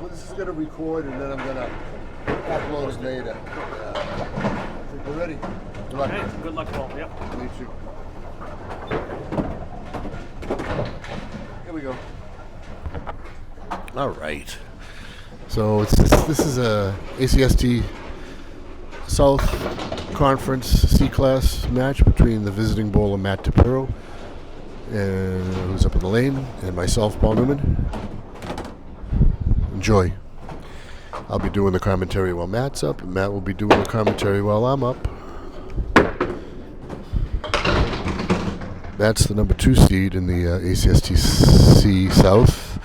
This is going to record, and then I'm going to upload it later. I think we're ready. Good luck. Hey, good luck, Paul. Yep. Me too. Here we go. All right. So this is a ACST South Conference C-Class match between the visiting bowler Matt DIPIRRO, who's up in the lane, and myself, Paul Newman. Enjoy. I'll be doing the commentary while Matt's up, and Matt will be doing the commentary while I'm up. Matt's the number 2 seed in the ACSTC South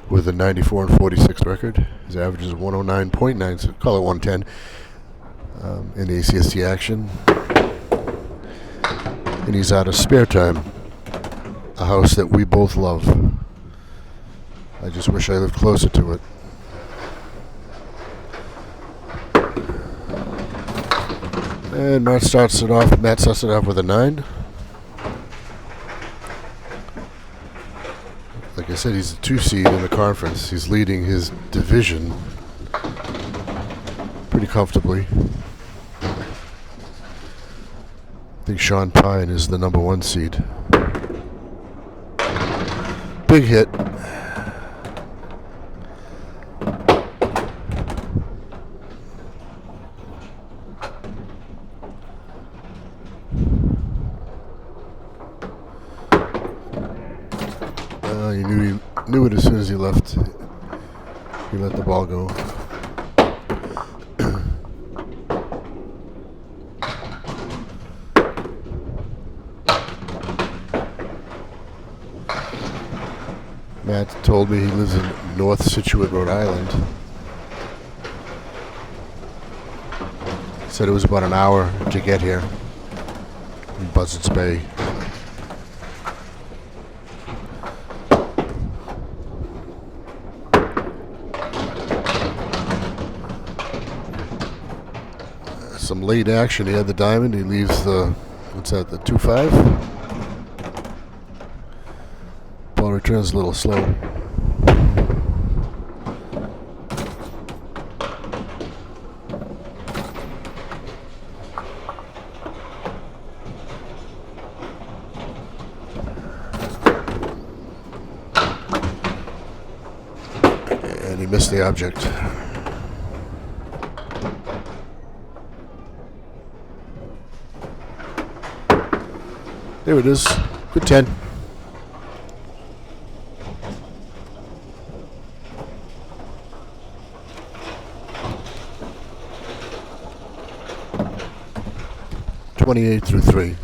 with a 94-46 record. His average is 109.9, so call it 110 in the ACST action. And he's out of Spare Time, a house that we both love. I just wish I lived closer to it. And Matt starts it off with a 9. Like I said, he's a 2 seed in the conference. He's leading his division pretty comfortably. I think Sean Pine is the number 1 seed. Big hit. He knew it as soon as he left. He let the ball go. Matt told me he lives in North Situate, Rhode Island. He said it was about an hour to get here in Buzzards Bay. Some late action. He had the diamond. He leaves the, what's that, the 2-5? Ball returns a little slow. And he missed the object. There it is. Good 10. through 3.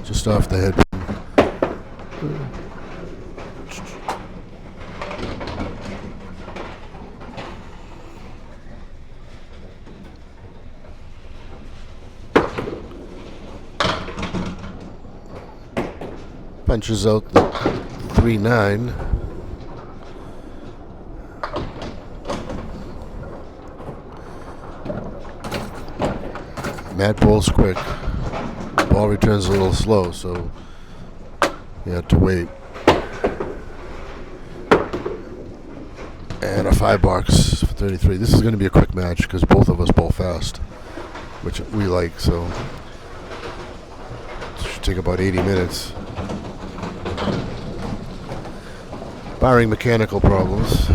Just off the head. Punches out the 3-9. Matt bowls quick. Ball returns a little slow, so you have to wait. And a 5 box for 33. This is going to be a quick match because both of us bowl fast, which we like, so it should take about 80 minutes. Barring mechanical problems.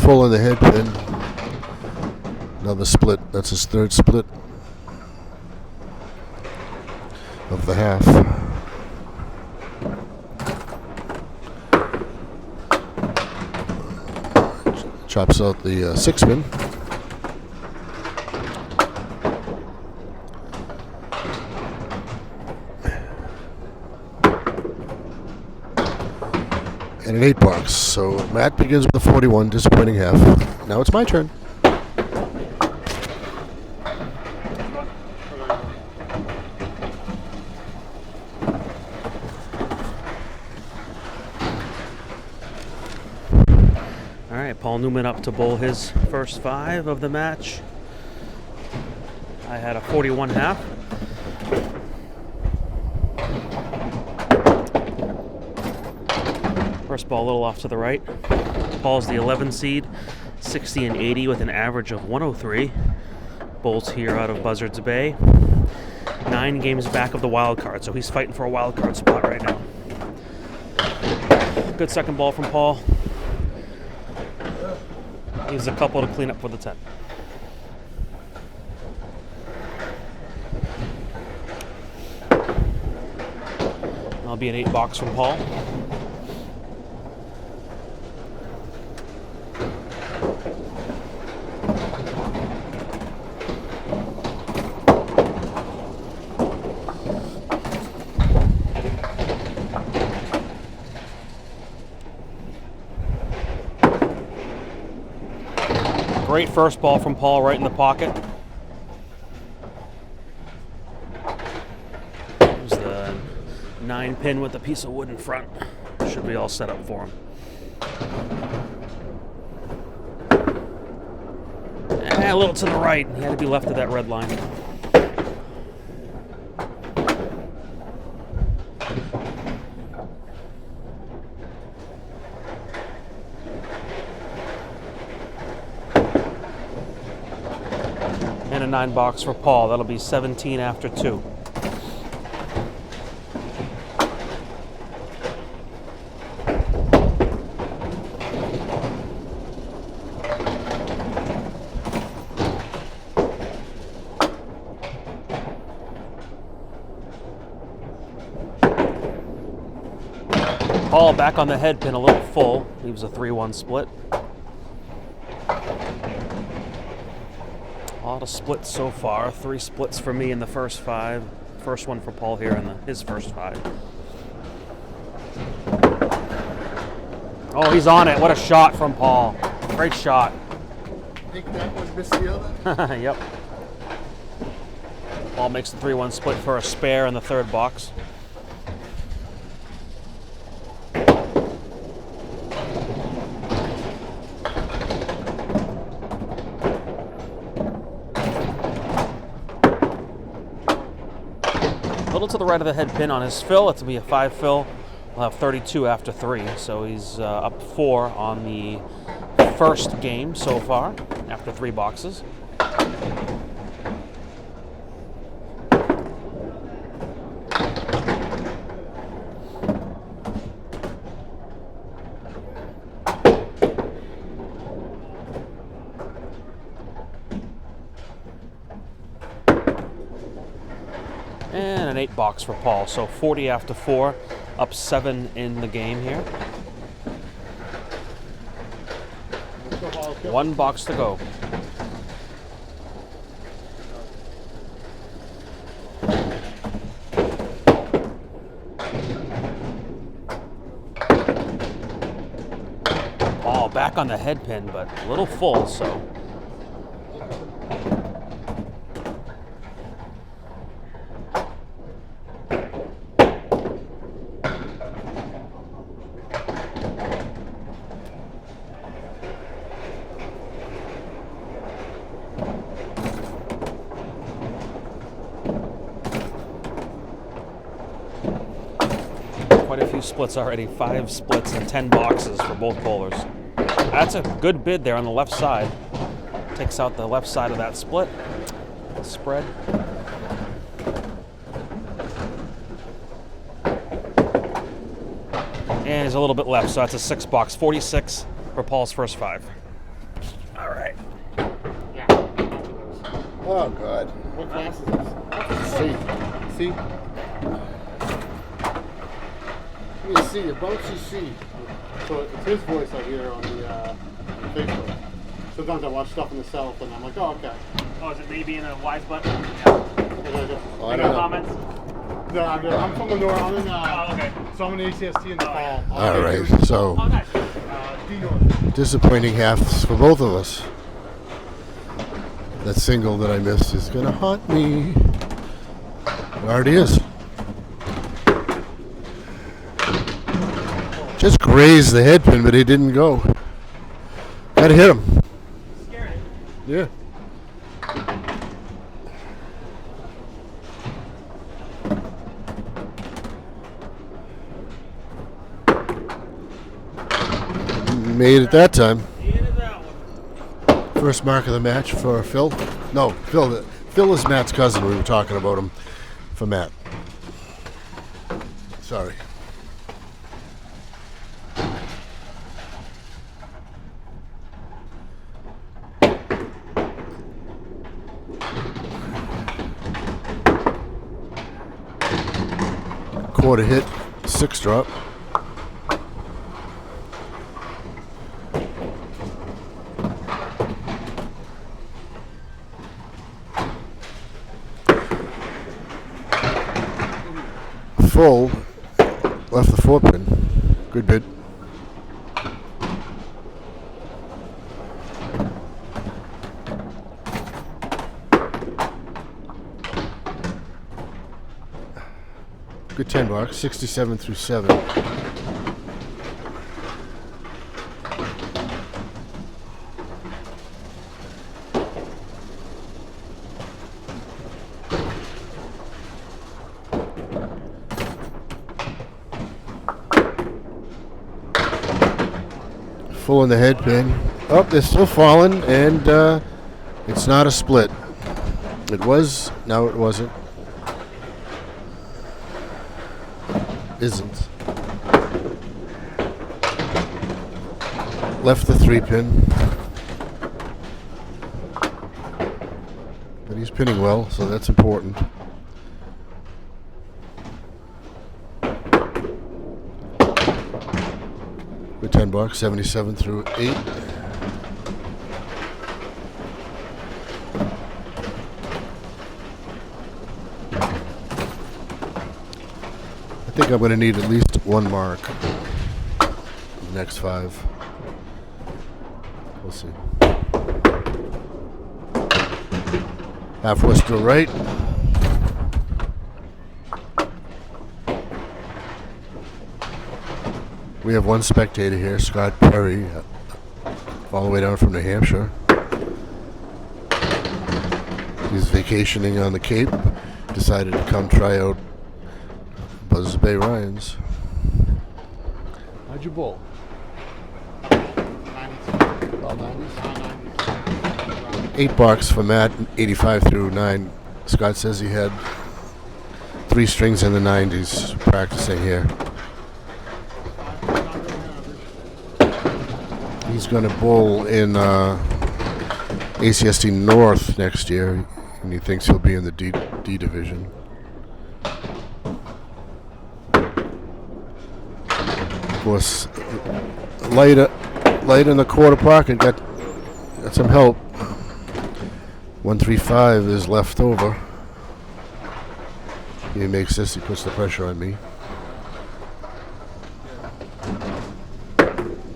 Full in the head pin. Another split. That's his 3rd split of the half. Chops out the 6-pin. And an 8 box. So Matt begins with a 41, disappointing half. Now it's my turn. right, Paul Newman up to bowl his first 5 of the match. I had a 41.5. First ball a little off to the right. Paul's the 11 seed, 60 and 80 with an average of 103. Bowls here out of Buzzards Bay. 9 games back of the wild card, so he's fighting for a wild card spot right now. Good second ball from Paul. Needs a couple to clean up for the 10. That'll be an 8 box from Paul. Great first ball from Paul right in the pocket. There's the 9 pin with a piece of wood in front. Should be all set up for him. And a little to the right. He had to be left of that red line. And a 9 box for Paul. That'll be 17 after 2. Paul back on the head pin, a little full. Leaves a 3-1 split. A lot of splits so far. 3 splits for me in the first 5. First one for Paul here in his first 5. Oh, he's on it. What a shot from Paul. Great shot. I think that one missed the other. Yep. Paul makes the 3-1 split for a spare in the 3rd box. A little to the right of the head pin on his fill. It's going to be a 5 fill. We'll have 32 after 3, so he's up 4 on the first game so far after 3 boxes. And an 8 box for Paul. So 40 after 4, up 7 in the game here. 1 box to go. Paul back on the head pin, but a little full, so. Quite a few splits already. 5 splits and 10 boxes for both bowlers. That's a good bid there on the left side. Takes out the left side of that split. Spread. And he's a little bit left, so that's a 6 box. 46 for Paul's first 5. All right. Oh, God. What class is this? C. Let me see, about C. So it's his voice I hear on the Facebook. Sometimes I watch stuff in the South and I'm like, oh, okay. Oh, is it maybe in a wise button? I don't know. Comments? No, I'm from the North. I'm in, okay. so I'm in ACST in the fall. All right, so Oh, nice. D-North. disappointing halves for both of us. That single that I missed is going to haunt me. It already is. Just grazed the head pin, but it didn't go. Gotta hit him. Scared it. Yeah. Made it that time. Into that one. First mark of the match for Phil. No, Phil. Phil is Matt's cousin. We were talking about him for Matt. Sorry. Quarter hit, 6 drop. Full, left the 4 pin. Good bid. Good 10 bucks, 67 through 7. Full in the head pin. Oh, they're still falling, and it's not a split. It was, now it wasn't. Isn't. Left the 3 pin. But he's pinning well, so that's important. Good 10 bucks, 77 through 8. I think I'm going to need at least 1 mark in the next 5. We'll see. Half west to right. We have 1 spectator here, Scott Perry, all the way down from New Hampshire. He's vacationing on the Cape. Decided to come try out Buzzards Bay Ryans. How'd you bowl? 8 bucks for Matt, 85 through 9. Scott says he had 3 strings in the 90s practicing here. He's going to bowl in ACST North next year, and he thinks he'll be in the D division. Of course, light in the quarter pocket, got some help. 135 is left over. He makes this, he puts the pressure on me.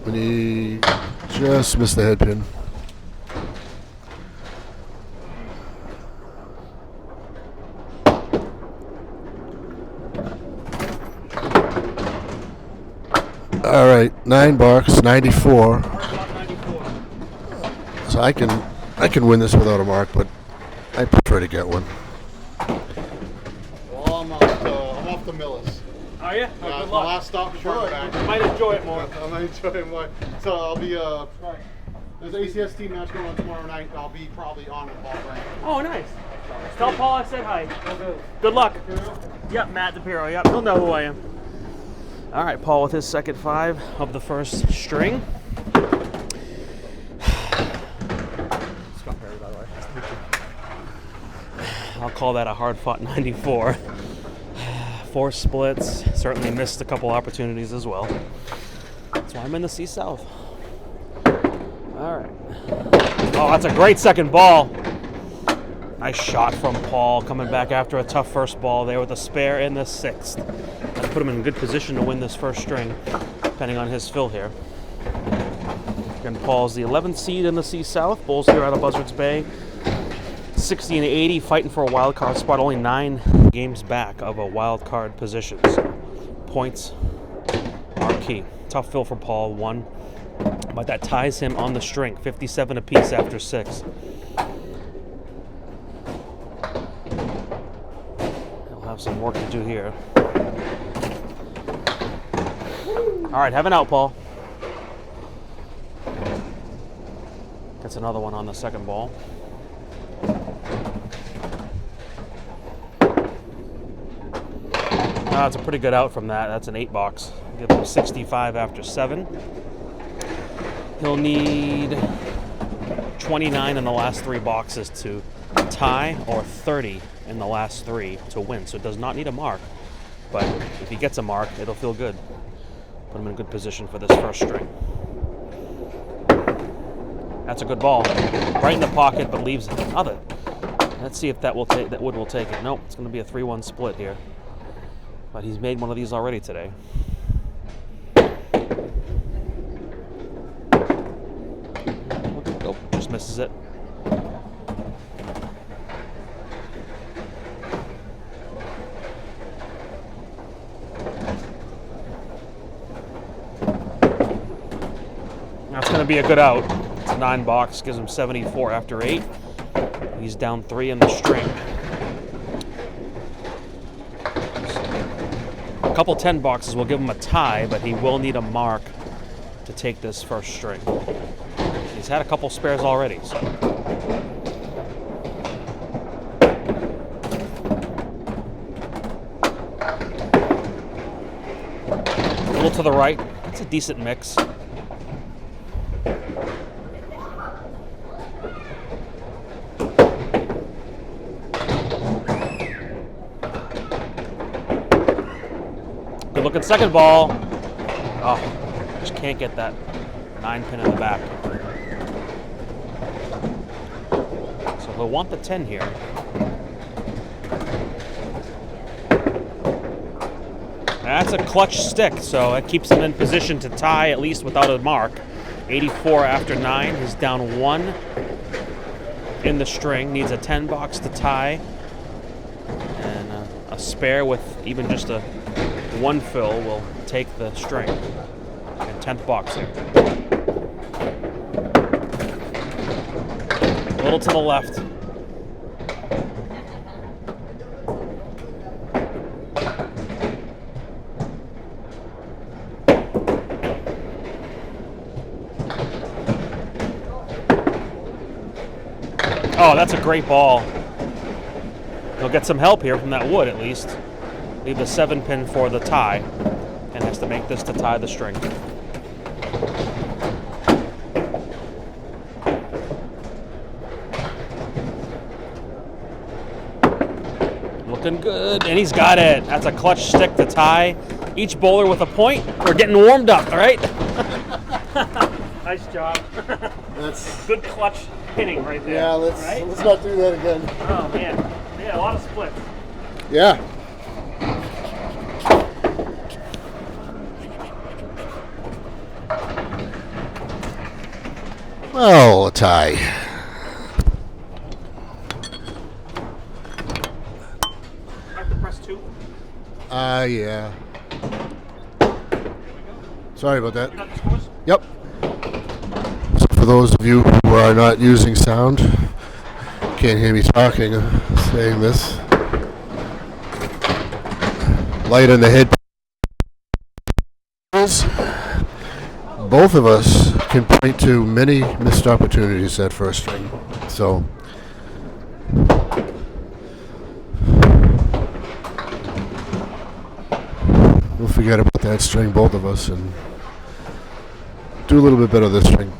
And he just missed the head pin. All right, 9 bucks, 94. So I can win this without a mark, but I prefer to get one. Well, I'm off the Millis. Are you? Yeah, Good it's my luck. last stop before I'm back. Might enjoy it more. I might enjoy it more. So I'll be there's an ACST match going on tomorrow night. I'll be probably on with Paul Frank. Oh, nice. Tell Paul I said hi. Good luck. Yep, Matt DIPIRRO. Yep, he'll know who I am. All right, Paul with his second 5 of the first string. I'll call that a hard-fought 94. 4 splits. Certainly missed a couple opportunities as well. That's why I'm in the C South. All right. Oh, that's a great second ball. Nice shot from Paul coming back after a tough first ball there with a spare in the 6th. That put him in good position to win this first string, depending on his fill here. Again, Paul's the 11th seed in the C South. Bowls here out of Buzzards Bay. 60 and 80, fighting for a wild card spot. Only 9 games back of a wild card position. So points are key. Tough fill for Paul. 1 But that ties him on the string, 57 apiece after 6. He'll have some work to do here. All right, have an out, Paul. Gets another one on the second ball. That's a pretty good out from that. That's an 8 box. Give him 65 after 7. He'll need 29 in the last 3 boxes to tie, or 30 in the last 3 to win. So it does not need a mark. But if he gets a mark, it'll feel good. Put him in a good position for this first string. That's a good ball. Right in the pocket, but leaves it. Let's see if that wood will take it. Nope, it's going to be a 3-1 split here. But he's made one of these already today. Oh, just misses it. That's going to be a good out. It's a 9 box, gives him 74 after 8. He's down 3 in the string. A couple 10 boxes will give him a tie, but he will need a mark to take this first string. He's had a couple spares already, so. A little to the right. That's a decent mix. Good looking second ball. Oh, just can't get that 9 pin in the back. So he'll want the 10 here. That's a clutch stick, so it keeps him in position to tie at least without a mark. 84 after 9. He's down 1 in the string. Needs a 10 box to tie. And a spare with even just a 1 fill will take the string. And 10th box here. A little to the left. Oh, that's a great ball. He'll get some help here from that wood at least. Leave the 7 pin for the tie, and has to make this to tie the string. Looking good, and he's got it. That's a clutch stick to tie. Each bowler with a point. We're getting warmed up, all right? Nice job. That's Good clutch hitting right there. yeah. Let's not do that again. Oh man, yeah, a lot of splits. Yeah. Well, a tie. Have to press 2. Yeah. Sorry about that. You got the scores? Yep. So for those of you who are not using sound, can't hear me talking, saying this. Light on the head. Both of us can point to many missed opportunities that first string. So we'll forget about that string, both of us, and do a little bit better this string.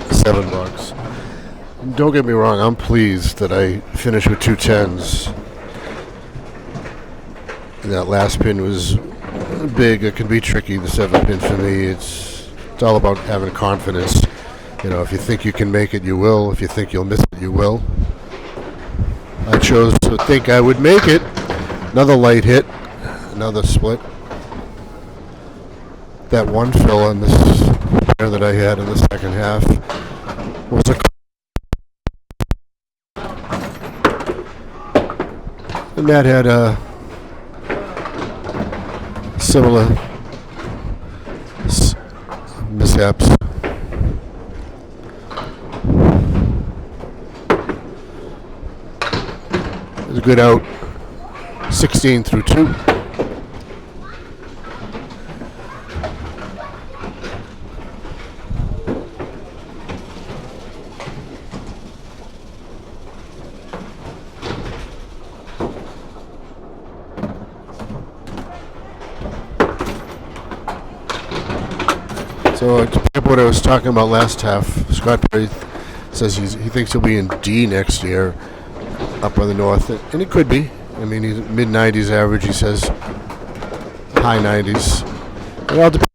$7. Don't get me wrong, I'm pleased that I finished with 2 10s. And that last pin was big. It can be tricky, the 7 pin for me. It's all about having confidence. You know, if you think you can make it, you will. If you think you'll miss it, you will. I chose to think I would make it. Another light hit. Another split. That 1 fill on this pair that I had in the second half was a... And that had a similar mishaps. It's a good out. 16 through 2. So to pick up what I was talking about last half, Scott Perry says he thinks he'll be in D next year up on the north, and it could be. I mean, he's mid-90s average, he says, high 90s. It all depends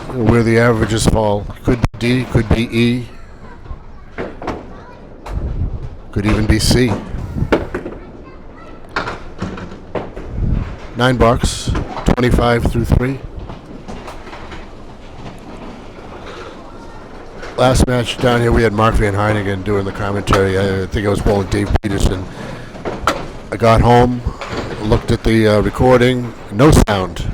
on where the averages fall. Could be D, could be E, could even be C. $9, 25 through 3. Last match down here, we had Mark Van Heynigan doing the commentary. I think I was bowling Dave Peterson. I got home, looked at the recording, no sound.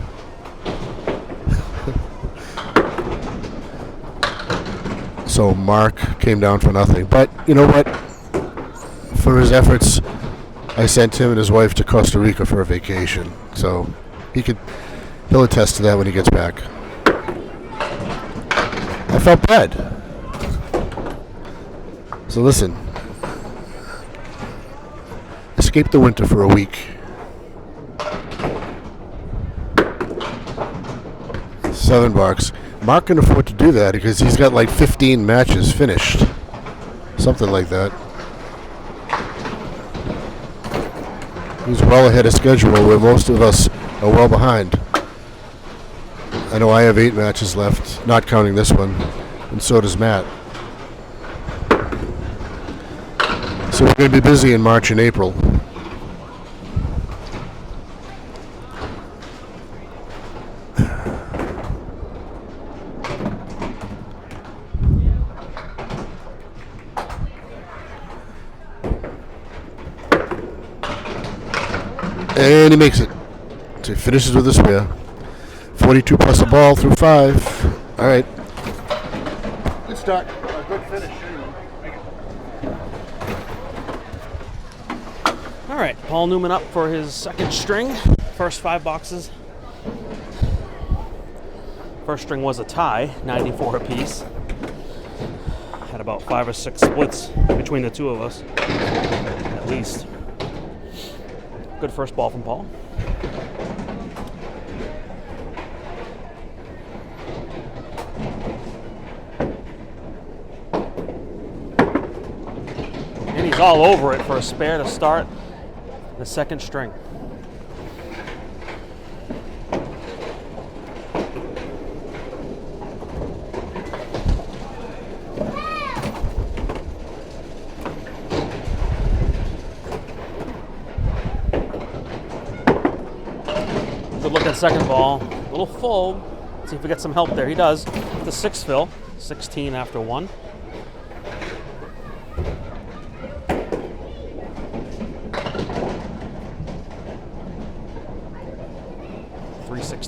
So Mark came down for nothing. But you know what? For his efforts, I sent him and his wife to Costa Rica for a vacation. So he'll attest to that when he gets back. I felt bad. So listen, escape the winter for a week. $7. Mark can afford to do that because he's got like 15 matches finished. Something like that. He's well ahead of schedule where most of us are well behind. I know I have 8 matches left, not counting this one, and so does Matt. So we're going to be busy in March and April. And he makes it. So he finishes with a spare. 42 plus a ball through 5. All right. Good start. Good finish. All right, Paul Newman up for his second string. First 5 boxes. First string was a tie, 94 apiece. Had about 5 or 6 splits between the two of us, at least. Good first ball from Paul. And he's all over it for a spare to start the second string. Good look at second ball. A little full. Let's see if we get some help there. He does. The 6 fill. 16 after 1.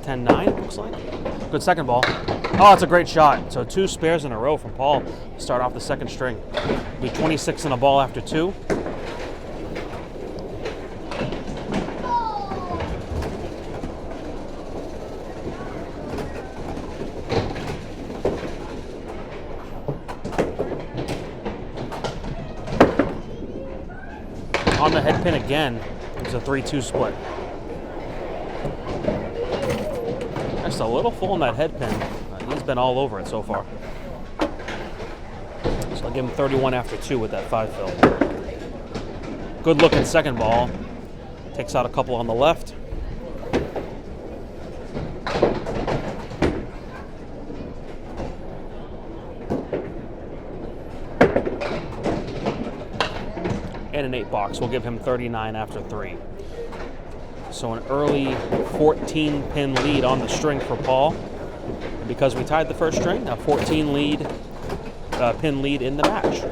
10-9, looks like. Good second ball. Oh, it's a great shot. So 2 spares in a row from Paul to start off the second string. Be 26 in a ball after 2. On the head pin again, it was a 3-2 split. Just a little full in that head pin. He's been all over it so far. So I'll give him 31 after 2 with that 5 fill. Good looking second ball. Takes out a couple on the left. And an 8 box. We'll give him 39 after 3. So an early 14 pin lead on the string for Paul. And because we tied the first string, a 14 pin lead in the match.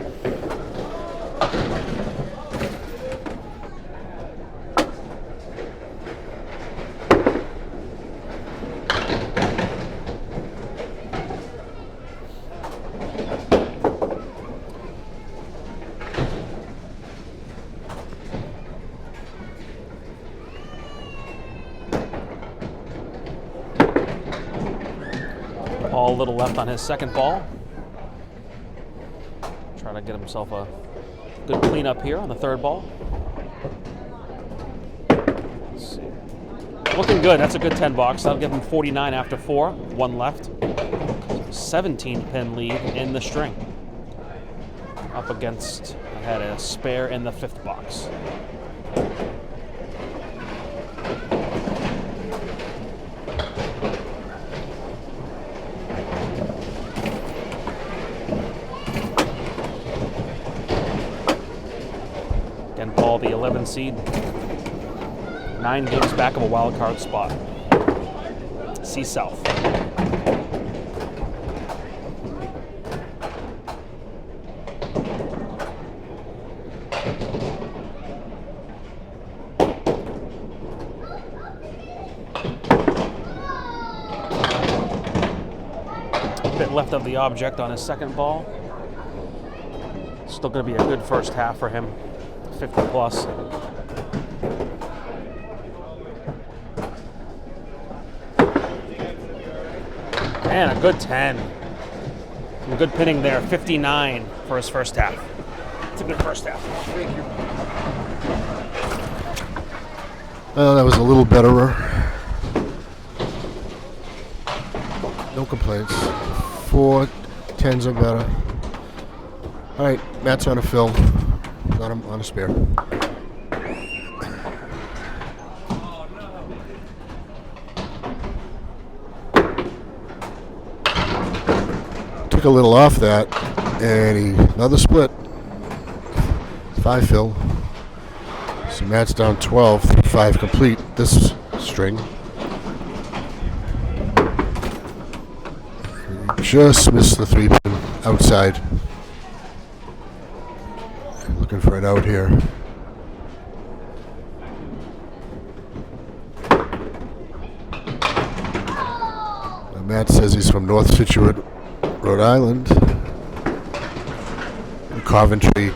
Paul a little left on his second ball. Trying to get himself a good cleanup here on the third ball. Let's see. Looking good. That's a good 10 box. That'll give him 49 after 4. 1 left. 17 pin lead in the string. Up against, I had a spare in the 5th box. Again, Paul, the 11 seed. 9 games back of a wild card spot. C South. A bit left of the object on his second ball. Still going to be a good first half for him. 50 plus. Man, a good 10. Some good pinning there. 59 for his first half. It's a good first half. Thank you. Well, that was a little betterer. No complaints. 4 10s or better. All right, Matt's on a fill. Not on a spare. Took a little off that, and another split. 5 fill. So Matt's down 12, 5 complete this string. Just missed the 3 pin outside. Looking for it out here. Now Matt says he's from North Situate, Rhode Island. Coventry,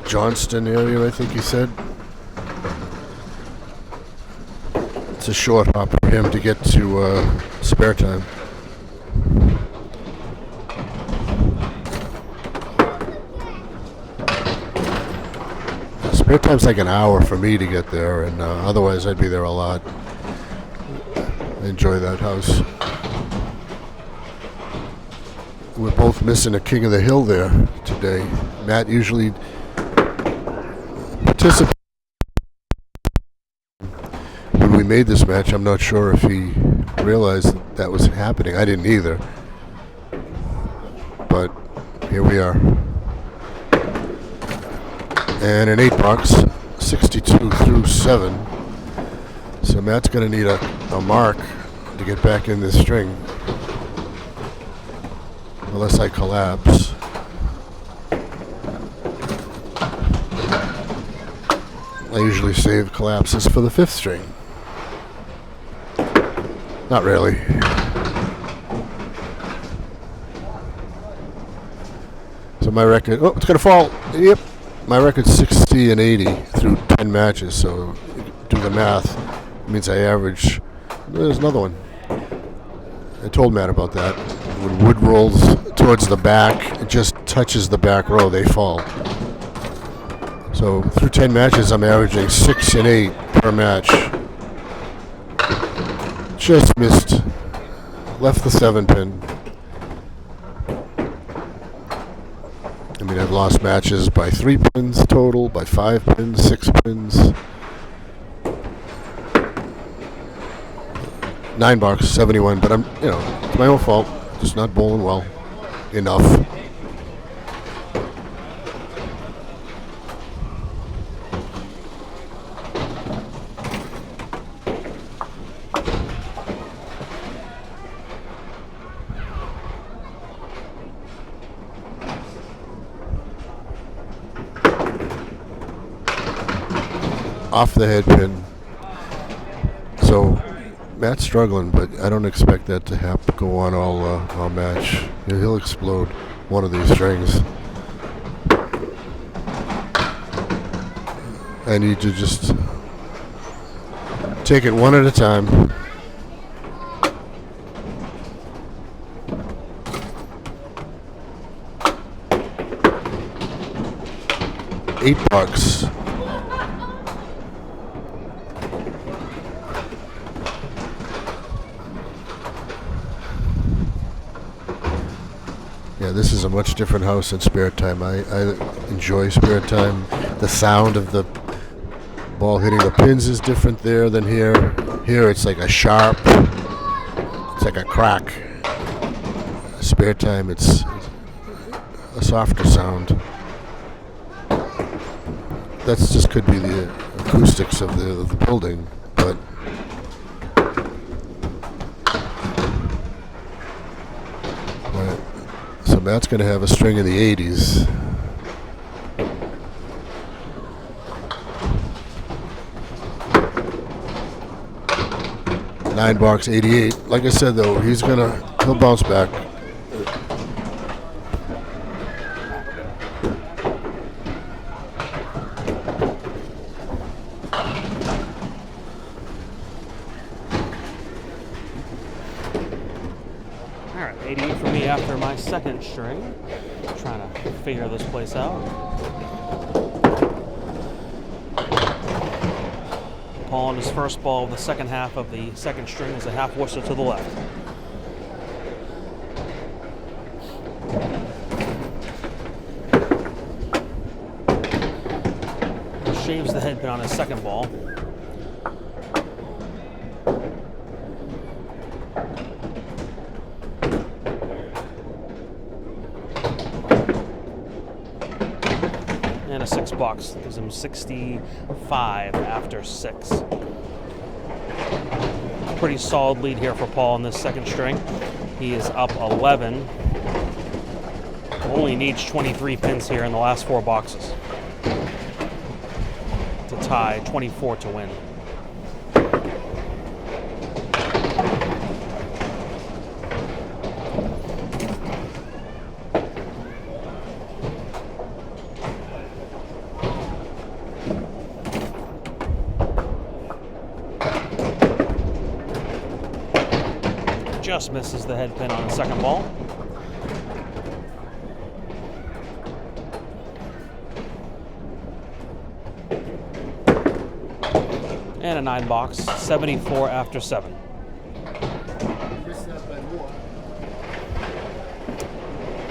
Johnston area, I think he said. It's a short hop for him to get to spare time. Spare time's like an hour for me to get there, and otherwise I'd be there a lot. I enjoy that house. We're both missing a King of the Hill there today. Matt usually participates. When we made this match, I'm not sure if he realized that was happening. I didn't either. But here we are. And an 8 box, 62 through 7. So Matt's going to need a mark to get back in this string. Unless I collapse. I usually save collapses for the 5th string. Not really. So my record, oh, it's going to fall. Yep. My record's 60 and 80 through 10 matches, so do the math. It means I average. There's another one. I told Matt about that. When wood rolls towards the back, it just touches the back row, they fall. So through 10 matches, I'm averaging 6 and 8 per match. Just missed. Left the 7 pin. I mean, I've lost matches by 3 pins total, by 5 pins, 6 pins. 9 box, 71, but it's my own fault. Just not bowling well enough. Off the head pin. So Matt's struggling, but I don't expect that to have to go on all match. He'll explode one of these strings. I need to just take it one at a time. $8. Yeah, this is a much different house than Spare Time. I enjoy Spare Time. The sound of the ball hitting the pins is different there than here. Here it's like a sharp, it's like a crack. Spare Time, it's a softer sound. That's just could be the acoustics of the building, but so Matt's going to have a string in the 80s. $9, 88. Like I said, though, he'll bounce back. All right, 88 for me after my second string. Trying to figure this place out. Paul on his first ball of the second half of the second string is a half whistle to the left. Shaves the head pin on his second ball. And a $6 gives him 65 after 6. Pretty solid lead here for Paul in this second string. He is up 11. Only needs 23 pins here in the last 4 boxes to tie, 24 to win. Just misses the head pin on the second ball. And a $9, 74 after 7.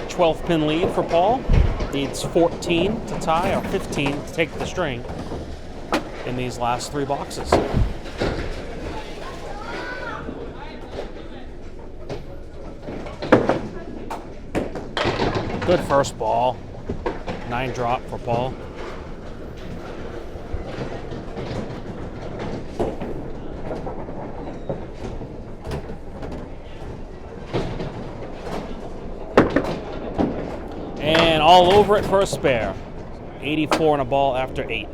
12 pin lead for Paul. Needs 14 to tie or 15 to take the string in these last 3 boxes. Good first ball. 9 drop for Paul. And all over it for a spare. 84 and a ball after 8.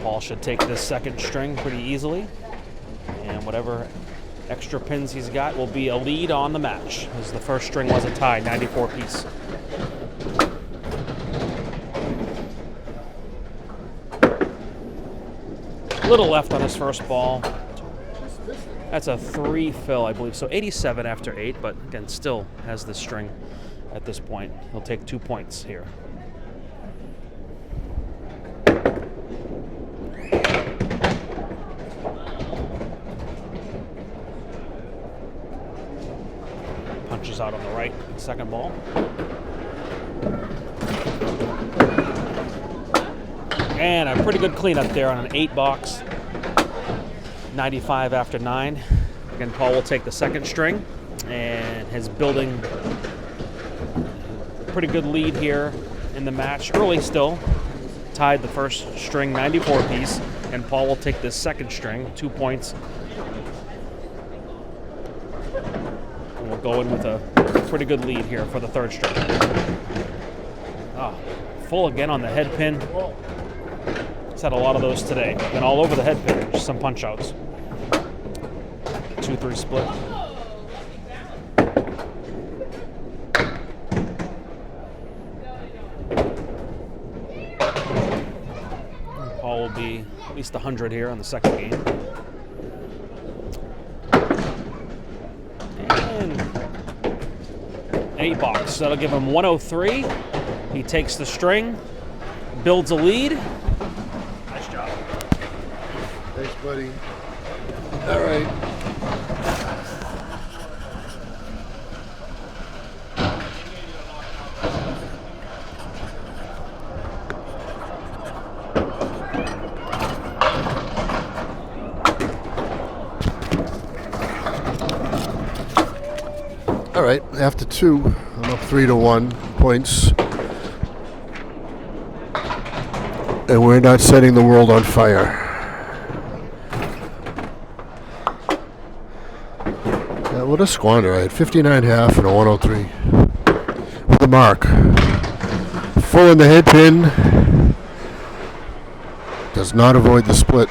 Paul should take this second string pretty easily. And whatever extra pins he's got will be a lead on the match, as the first string was a tie, 94 piece. Little left on his first ball. That's a 3 fill, I believe. So 87 after 8, but again, still has this string at this point. He'll take 2 points here. Punches out on the right, second ball. And a pretty good cleanup there on an 8 box. 95 after 9. Again, Paul will take the second string and is building a pretty good lead here in the match. Early still. Tied the first string, 94 piece. And Paul will take this second string, 2 points. And we'll go in with a pretty good lead here for the third string. Full again on the head pin. He's had a lot of those today. Been all over the head pin, just some punch outs. 2-3 split. Paul will be at least 100 here on the second game. And 8 box. That'll give him 103 He takes the string, builds a lead. Nice job. Thanks, buddy. All right. All right, after 2, I'm up 3-1 points. And we're not setting the world on fire. Yeah, what a squander. I had 59.5 and a 103. With a mark. Full in the head pin. Does not avoid the split.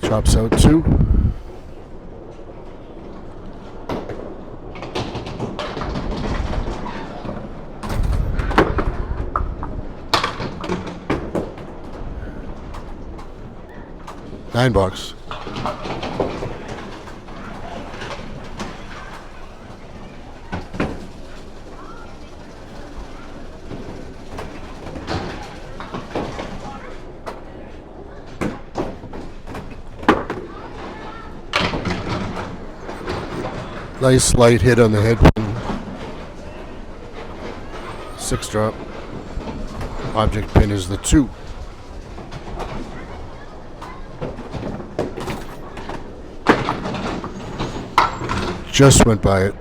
Chops out 2. $9. Nice light hit on the head pin. 6 drop. Object pin is the 2. Just went by it.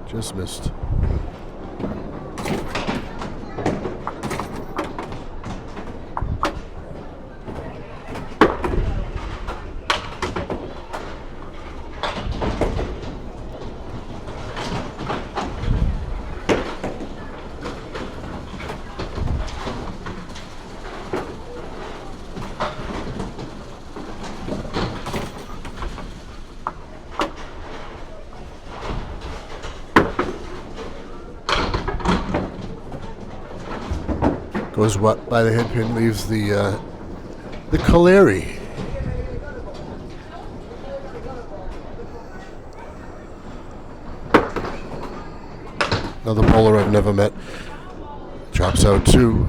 Just missed. Goes what by the head pin, leaves the Caleri. Another bowler I've never met. Chops out 2.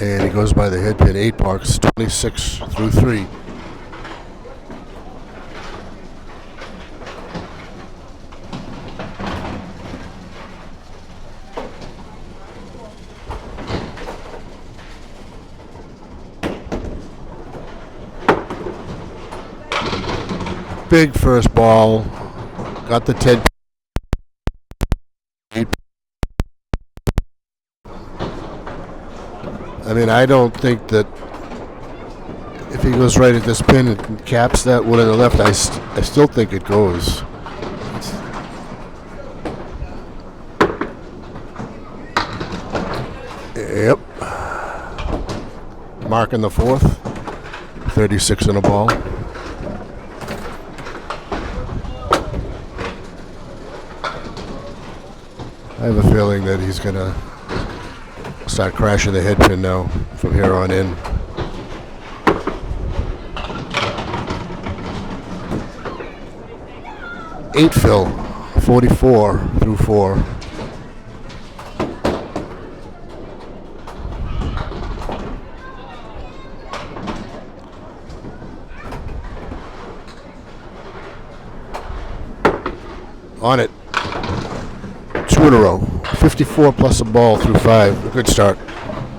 And he goes by the head pin, 8 marks, 26 through 3. Big first ball. Got the 10. I mean, I don't think that if he goes right at this pin and caps that one on the left, I still think it goes. Yep. Mark in the 4th. 36 in a ball. I have a feeling that he's going to start crashing the head pin now from here on in. Eight fill, 44 through 4. On it. 2 in a row. 54 plus a ball through 5. A good start.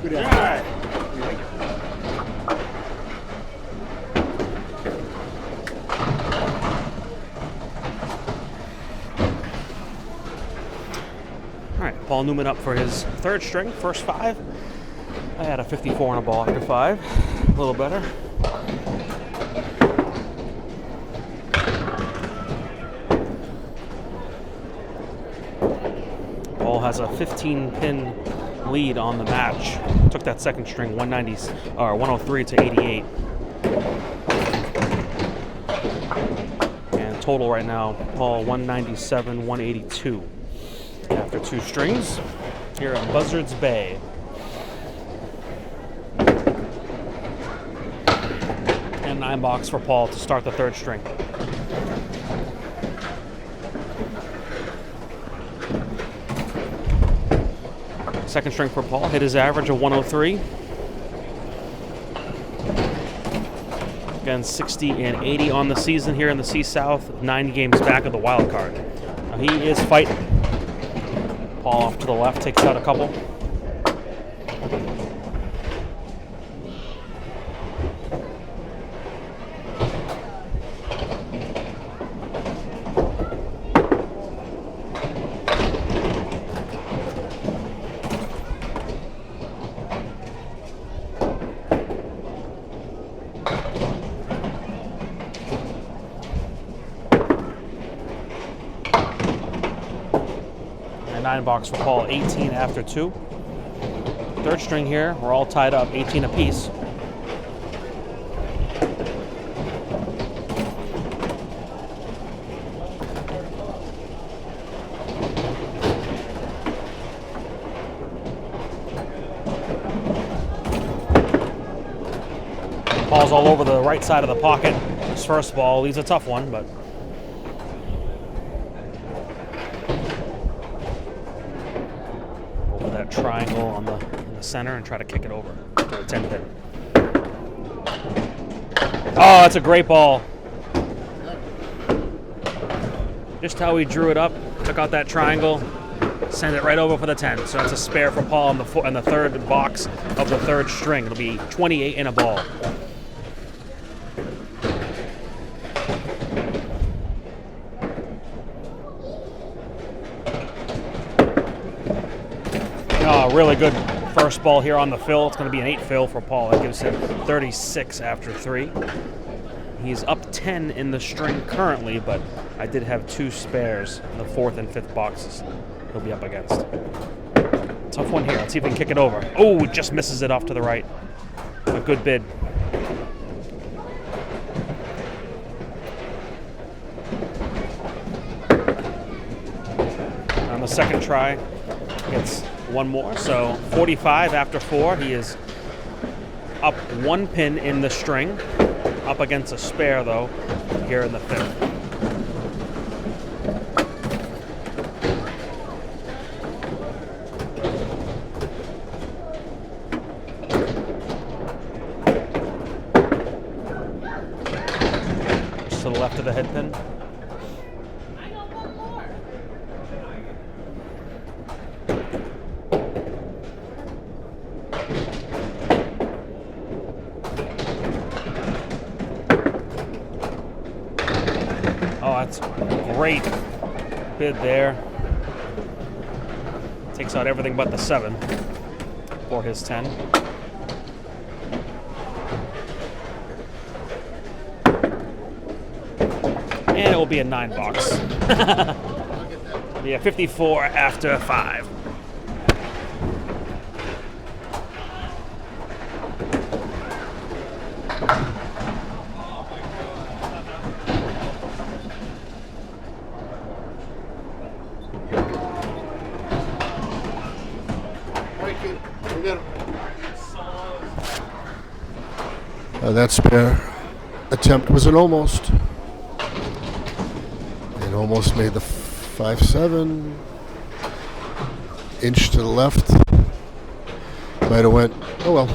Good eye. All right, Paul Newman up for his 3rd string, first 5. I had a 54 and a ball after 5. A little better. Paul has a 15-pin lead on the match. Took that 2nd string, 103 to 88. And total right now, Paul 197, 182 after 2 strings here at Buzzards Bay. And 9 box for Paul to start the 3rd string. Second string for Paul, hit his average of 103. Again, 60 and 80 on the season here in the C-South, 9 games back of the wild card. Now he is fighting. Paul off to the left, takes out a couple. And 9 box for Paul, 18 after 2. 3rd string here, we're all tied up, 18 apiece. Paul's all over the right side of the pocket. His first ball, he's a tough one, but over that triangle in the center and try to kick it over to the 10 pin. Oh, that's a great ball. Just how he drew it up, took out that triangle, send it right over for the 10. So it's a spare for Paul in the 3rd box of the 3rd string. It'll be 28 in a ball. Oh, really good first ball here on the fill. It's going to be an 8 fill for Paul. That gives him 36 after 3. He's up 10 in the string currently, but I did have 2 spares in the 4th and 5th boxes he'll be up against. Tough one here. Let's see if we can kick it over. Oh, it just misses it off to the right. A good bid. On the second try, gets 1 more, so 45 after 4. He is up 1 pin in the string, up against a spare though, here in the 5th. Just to the left of the head pin. Oh, that's a great bid there. Takes out everything but the 7 for his 10. And it will be a 9 box. Yeah, 54 after 5. That spare attempt was an almost. It almost made the 5-7. Inch to the left. Might have went, oh well.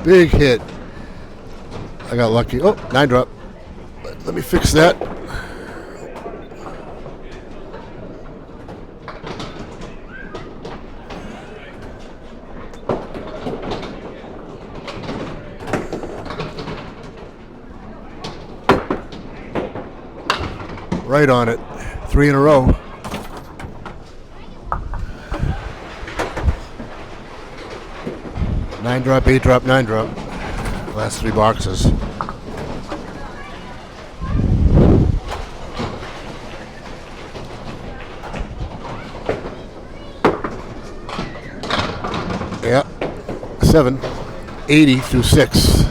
Big hit. I got lucky. Oh, 9 drop. Let me fix that. Right on it. 3 in a row. Nine drop, 8 drop, 9 drop. Last 3 boxes. Yeah. 7. 80 through 6.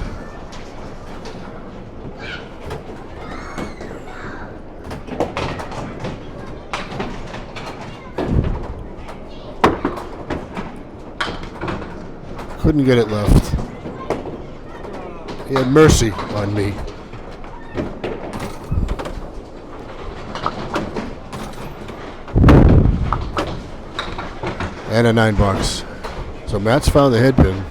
Couldn't get it left. He had mercy on me. And a 9 box. So Matt's found the head pin.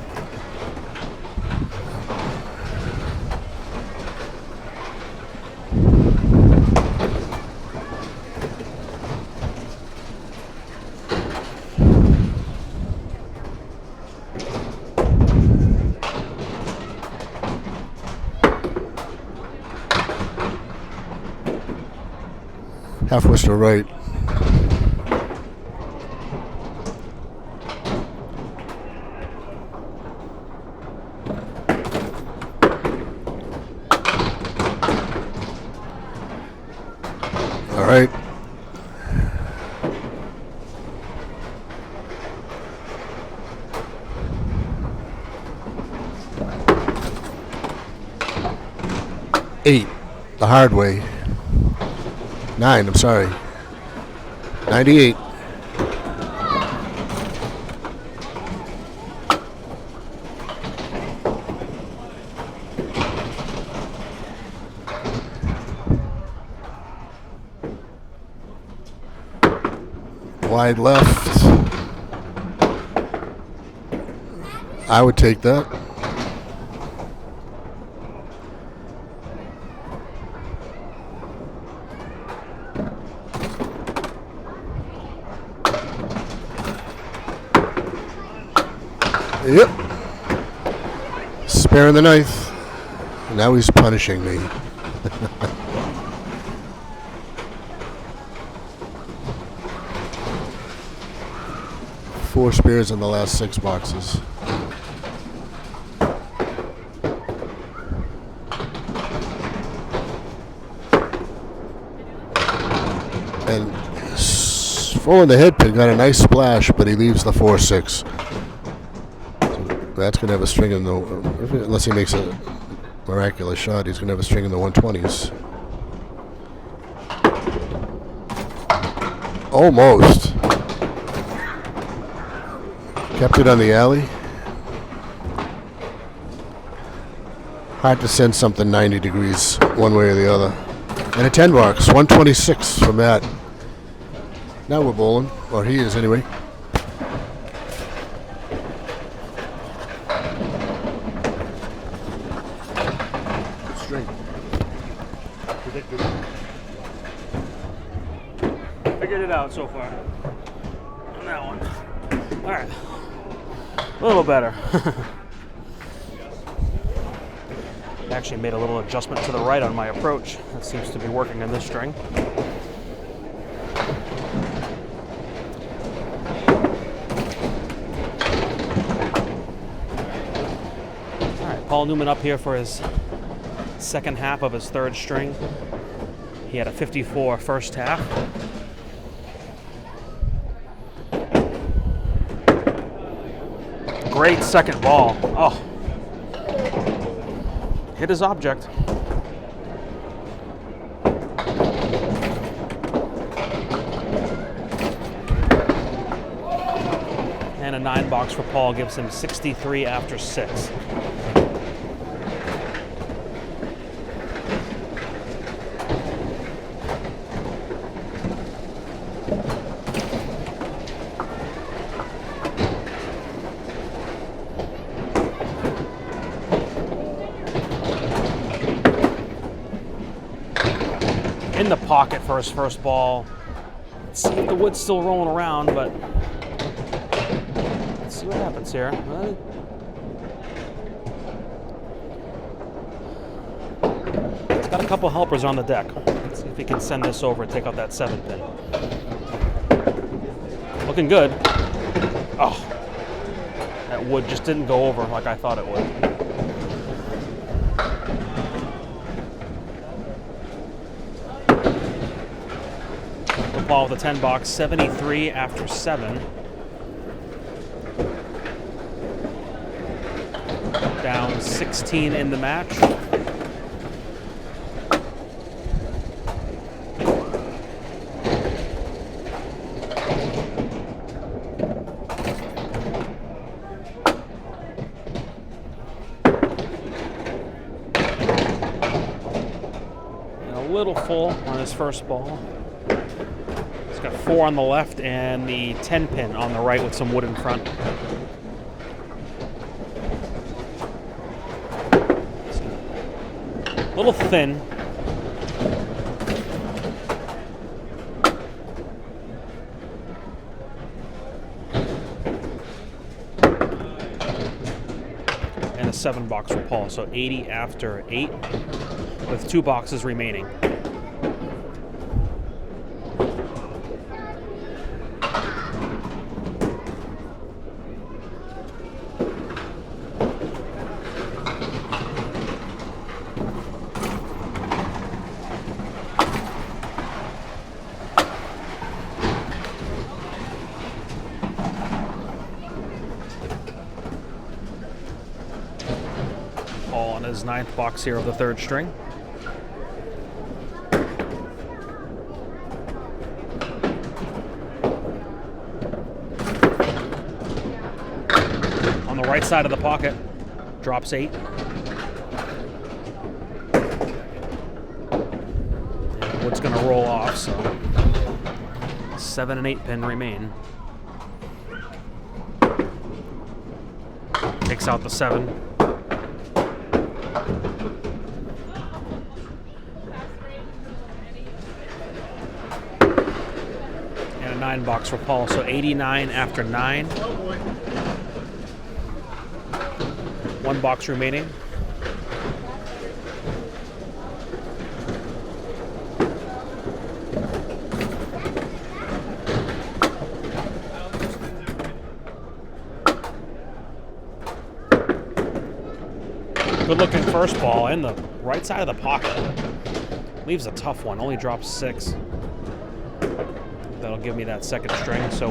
Half Worcester right. All right. Eight, the hard way. 9, I'm sorry. 98. Wide left. I would take that. Yep. Sparing the ninth. Now he's punishing me. Four spares in the last 6 boxes. And throwing the head pin got a nice splash, but he leaves the 4-6. That's going to have a string in the, unless he makes a miraculous shot, he's going to have a string in the 120s. Almost. Kept it on the alley. Hard to send something 90 degrees one way or the other. And a 10 box, 126 from that. Now we're bowling, or he is anyway. Figured it out so far on that one. All right, a little better. Actually made a little adjustment to the right on my approach. That seems to be working in this string. All right, Paul Newman up here for his second half of his third string. He had a 54 first half. Great second ball. Oh. Hit his object. And a 9 box for Paul gives him 63 after 6. In the pocket for his first ball. Let's see if the wood's still rolling around, but let's see what happens here. He's got a couple helpers on the deck. Let's see if he can send this over and take out that 7 pin. Looking good. Oh, that wood just didn't go over like I thought it would. Paul with the 10 box, 73 after 7. Down 16 in the match. little full on his first ball. He's got 4 on the left and the 10 pin on the right with some wood in front. A little thin. And a 7 box for Paul, so 80 after 8 with 2 boxes remaining. Paul on his 9th box here of the 3rd string. On the right side of the pocket, drops 8. And wood's going to roll off, so 7 and 8 pin remain. Takes out the 7. And a 9 box for Paul, so 89 after 9. 1 box remaining. Good looking first ball in the right side of the pocket. Leaves a tough one, only drops 6. That'll give me that 2nd string. So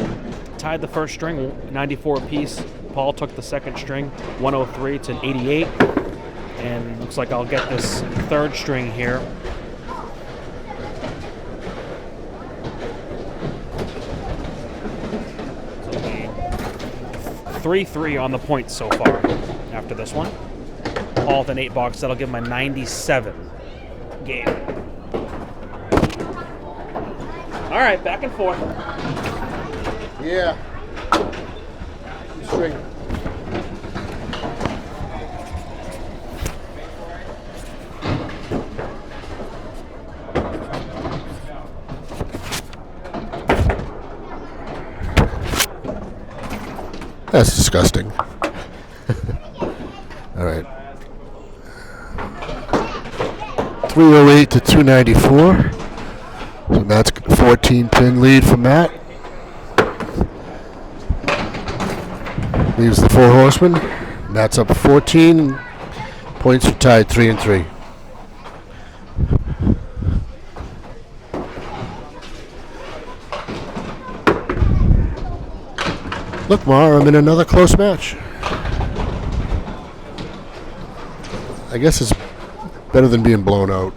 tied the 1st string, 94 apiece. Paul took the 2nd string, 103 to 88. And looks like I'll get this 3rd string here. So it'll be 3-3 on the points so far after this one. Paul with an 8 box, that'll give him a 97 game. All right, back and forth. Yeah. String. That's disgusting. All right. 308 to 294. So Matt's 14 pin lead for Matt. Leaves the 4 horsemen. Matt's up 14. Points are tied 3 and 3. Look, Mar, I'm in another close match. I guess it's better than being blown out.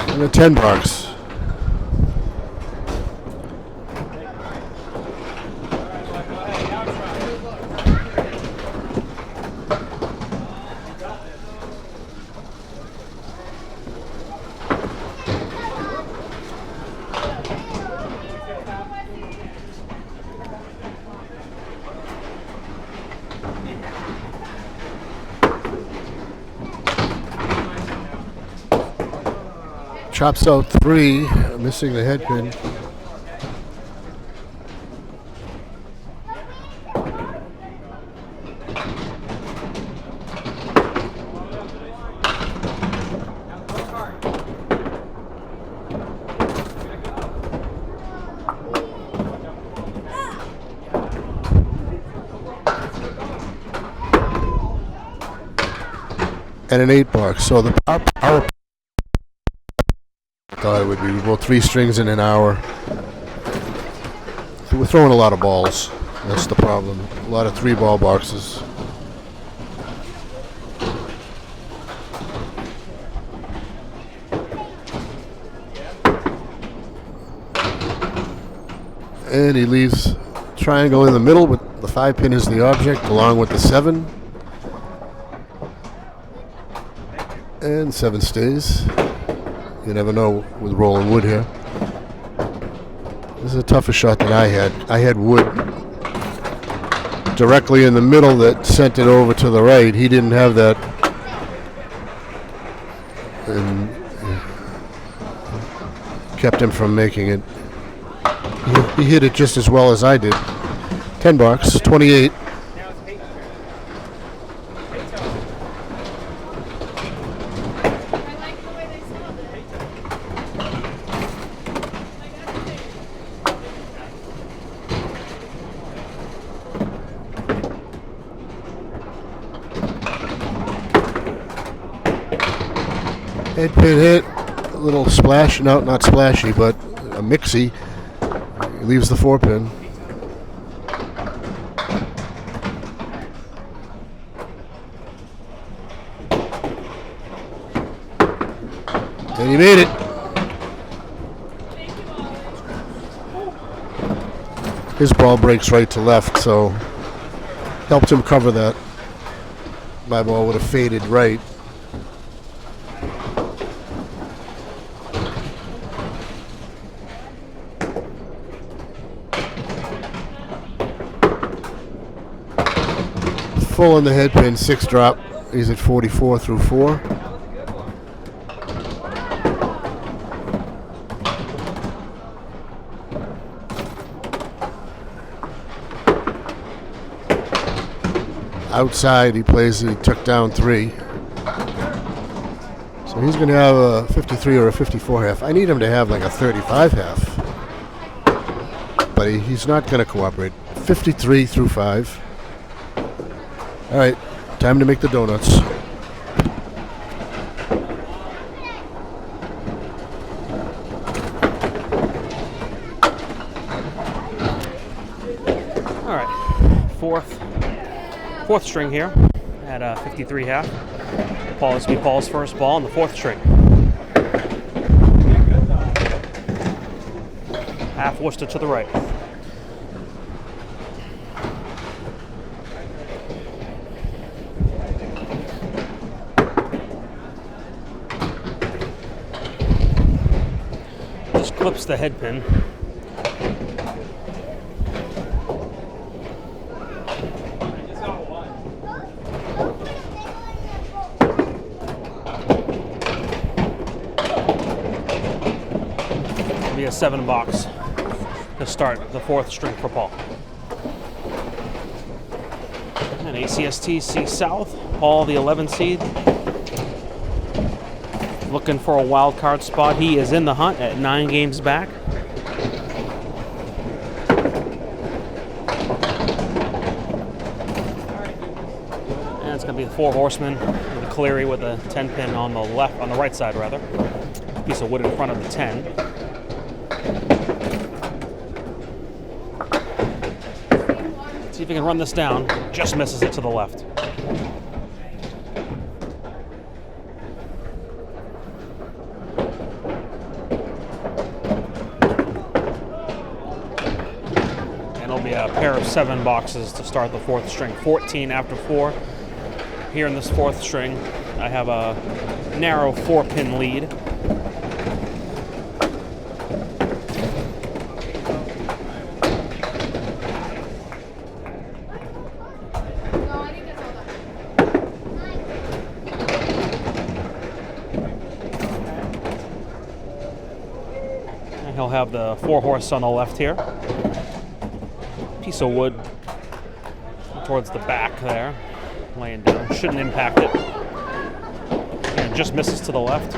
And a 10 box. Chops out 3, missing the head pin. And an 8 box. So the power thought it would be about 3 strings in an hour. So we're throwing a lot of balls. That's the problem. A lot of 3-ball boxes. And he leaves triangle in the middle with the 5 pin is the object along with the 7. And 7 stays. You never know with rolling wood here. This is a tougher shot than I had. I had wood directly in the middle that sent it over to the right. He didn't have that. And kept him from making it. He hit it just as well as I did. $10, 28. Head pin hit, a little splash, no, not splashy, but a mixie. He leaves the 4 pin. And he made it. His ball breaks right to left, so helped him cover that. My ball would have faded right. Full in the head pin, 6 drop. He's at 44 through 4. Outside, he plays, he took down 3. So he's going to have a 53 or a 54 half. I need him to have like a 35 half. But he's not going to cooperate. 53 through 5. All right, time to make the donuts. All right, fourth string here at 53 half. This will be Paul's first ball on the 4th string. Half Worcester to the right. Clips the head pin. It'll be a 7 box to start the 4th string for Paul. And ACST C South, Paul the 11 seed. Looking for a wild card spot. He is in the hunt at 9 games back. And it's going to be the 4 horsemen with a Cleary with a 10 pin on the left, on the right side rather. Piece of wood in front of the 10. See if he can run this down. Just misses it to the left. A pair of 7 boxes to start the 4th string. 14 after 4. Here in this 4th string, I have a narrow 4-pin lead. And he'll have the 4 horse on the left here. Piece of wood towards the back there, laying down. Shouldn't impact it. And just misses to the left.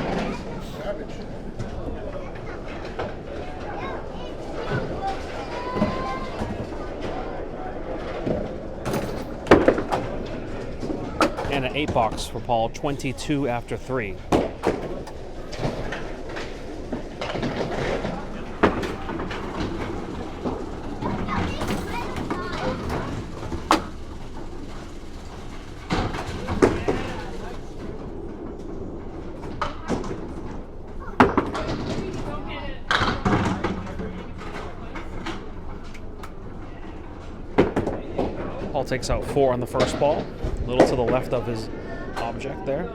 And an 8 box for Paul, 22 after 3. Paul takes out 4 on the first ball, a little to the left of his object there.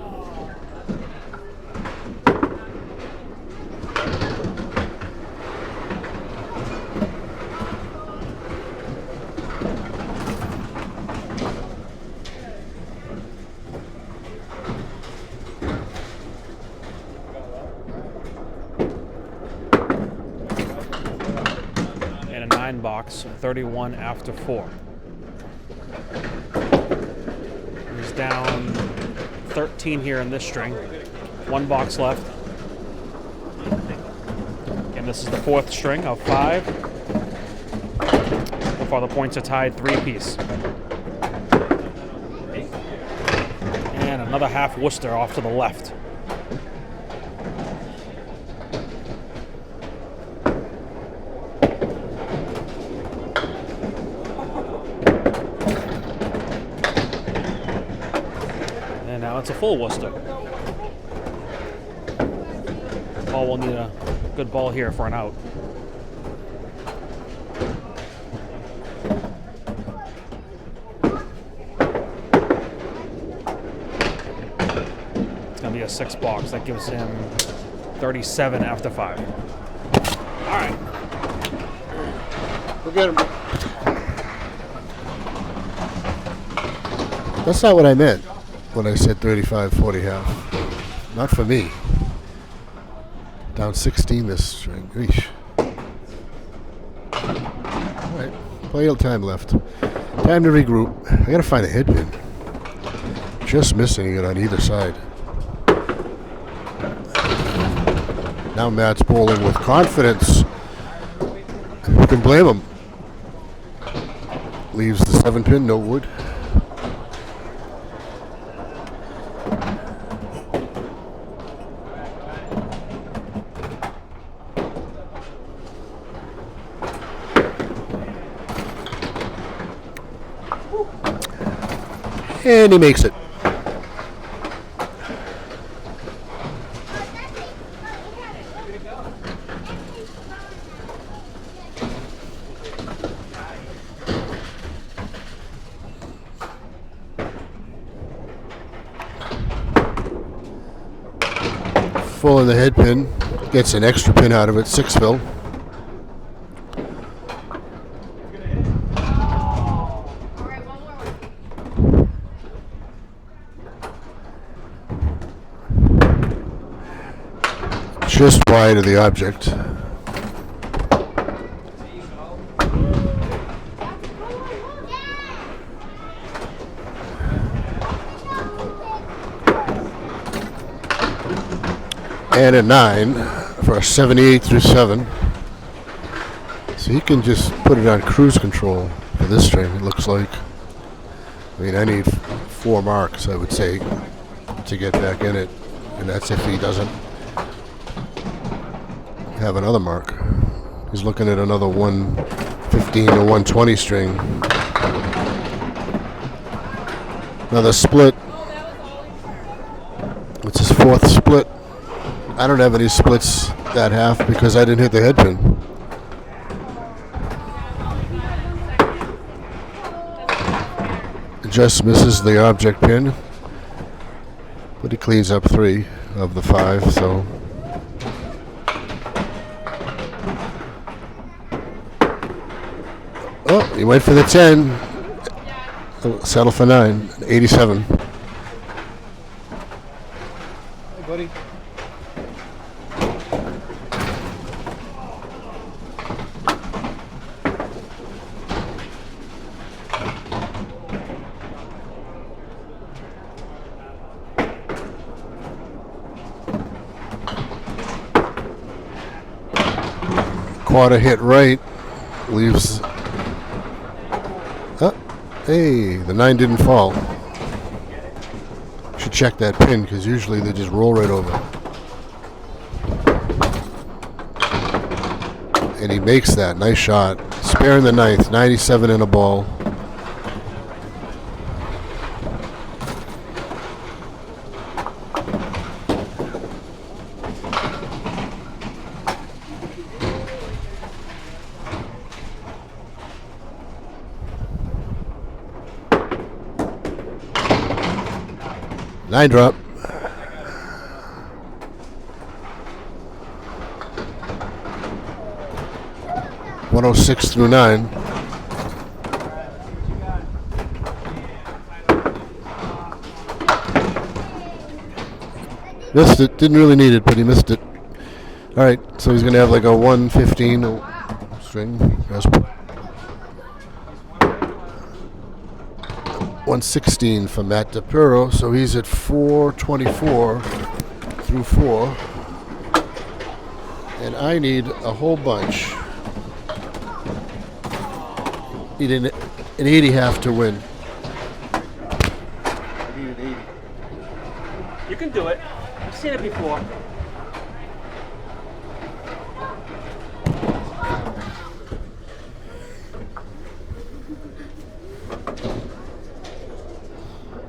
box, 31 after 4. He's down 13 here in this string. 1 box left. And this is the 4th string of 5. So far the points are tied 3-apiece. And another half Worcester off to the left. And now it's a full Worcester. Paul will need a good ball here for an out. It's going to be a 6 box. That gives him 37 after 5. All right. We'll get him. That's not what I meant when I said 35-40 half. Not for me. Down 16 this string. Eesh. All right. Plenty of time left. Time to regroup. I gotta find a head pin. Just missing it on either side. Now Matt's bowling with confidence. Who can blame him? Leaves the 7 pin, no wood. And he makes it. Full in the head pin. Gets an extra pin out of it, 6 fill. Just wide of the object. And a 9 for a 78 through 7. So he can just put it on cruise control for this string, it looks like. I mean, I need 4 marks, I would say, to get back in it. And that's if he doesn't have another mark. He's looking at another 115 to 120 string. Another split. It's his 4th split. I don't have any splits that half because I didn't hit the head pin. Just misses the object pin, but he cleans up 3 of the 5, so. Oh, he went for the 10. Oh, settle for 9. 87. Hey, buddy. Quarter hit right, leaves. Oh, hey, the 9 didn't fall. Should check that pin because usually they just roll right over. And he makes that. Nice shot. Sparing the 9th, 97 in a ball. Nine drop. .106 through 9. Missed it. Didn't really need it, but he missed it. All right, so he's gonna have like a 115 string. 116 for Matt DIPIRRO, so he's at 424 through 4. And I need a whole bunch. Need an 80 half to win. I need an 80. You can do it. I've seen it before.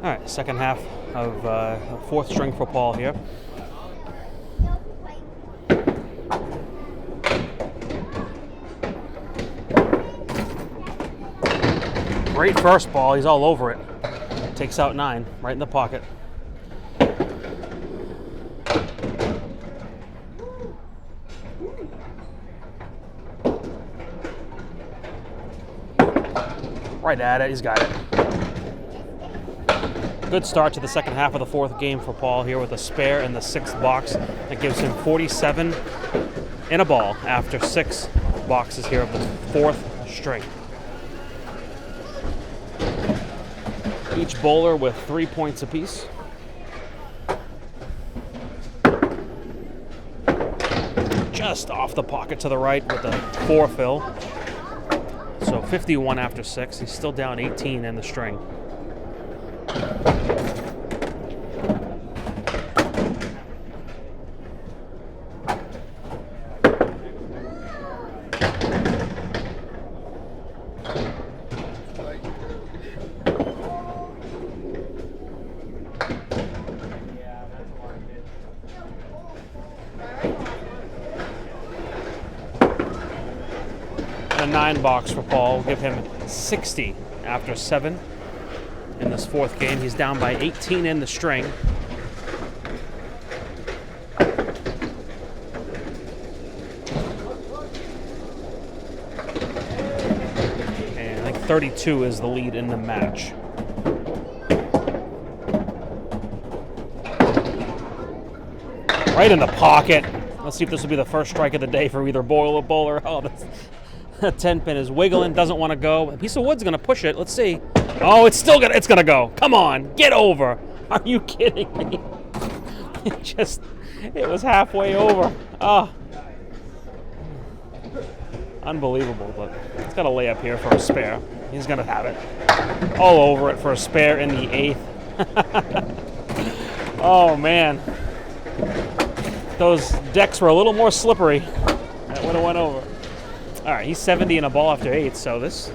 All right, second half of fourth string for Paul here. Great first ball. He's all over it. Takes out 9, right in the pocket. Right at it. He's got it. Good start to the second half of the fourth game for Paul here with a spare in the 6th box. That gives him 47 in a ball after 6 boxes here of the 4th string. Each bowler with 3 points apiece. Just off the pocket to the right with a 4 fill. So 51 after 6. He's still down 18 in the string. A 9 box for Paul will give him 60 after 7 in this 4th game. He's down by 18 in the string. And I think 32 is the lead in the match. Right in the pocket. Let's see if this will be the first strike of the day for either Boyle or Bowler. Oh, that's... 10 pin is wiggling, doesn't want to go. A piece of wood's gonna push it. Let's see. Oh, it's gonna go. Come on, get over. Are you kidding me? It was halfway over. Oh, unbelievable. But it's got a layup here for a spare. He's gonna have it all over it for a spare in the 8th. Oh man, those decks were a little more slippery. That would have went over. All right, he's 70 in a ball after 8, so this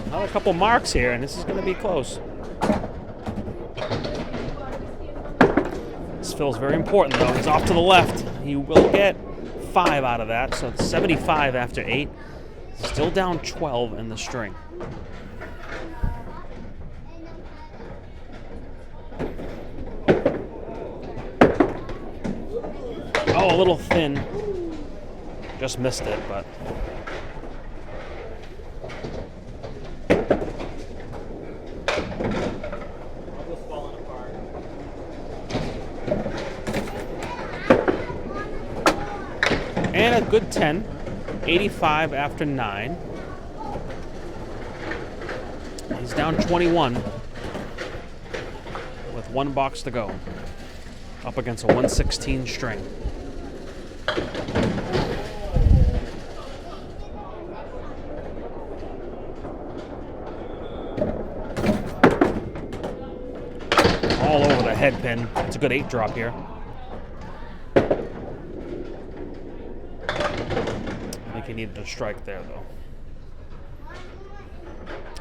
another couple marks here, and this is going to be close. This feels very important, though. He's off to the left. He will get 5 out of that, so it's 75 after 8. Still down 12 in the string. Oh, a little thin. Just missed it, but and a good 10, 85 after 9. He's down 21 with 1 box to go, up against a 116 string. All over the head pin. It's a good 8 drop here. I think he needed a strike there, though.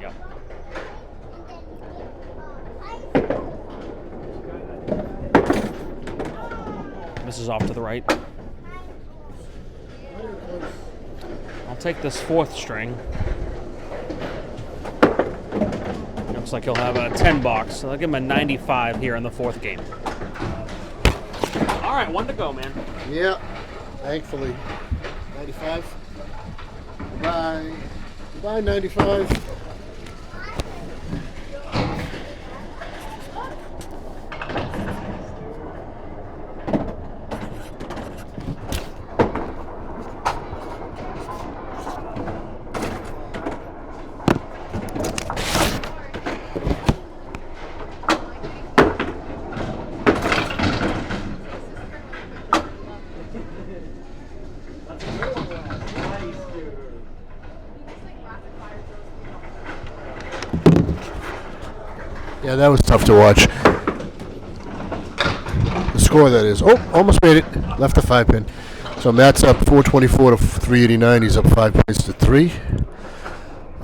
Yep. Misses off to the right. I'll take this 4th string. Looks like he'll have a 10 box, so I'll give him a 95 here in the 4th game. All right, 1 to go, man. Yeah, thankfully. 95. Goodbye. Goodbye, 95. Yeah, that was tough to watch. The score, that is. Oh, almost made it. Left the 5-pin. So Matt's up 424 to 389. He's up 5 points to 3.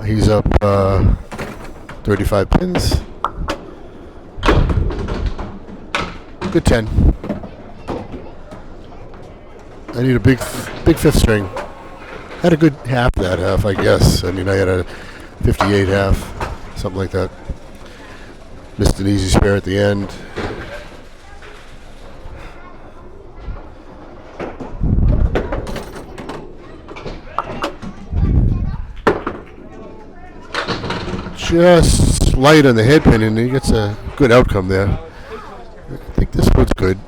He's up 35 pins. Good 10. I need a big fifth string. Had a good half that half, I guess. I mean, I had a 58 half, something like that. Missed an easy spare at the end. Just light on the headpin, and he gets a good outcome there. I think this one's good.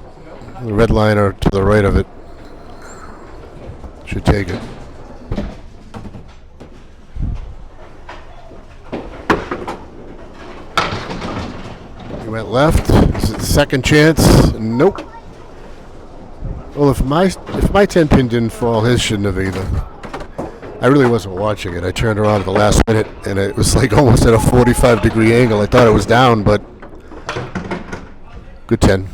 The red liner to the right of it should take it. He went left. Is it the second chance? Nope. Well, if my 10-pin didn't fall, his shouldn't have either. I really wasn't watching it. I turned around at the last minute, and it was like almost at a 45-degree angle. I thought it was down, but good 10.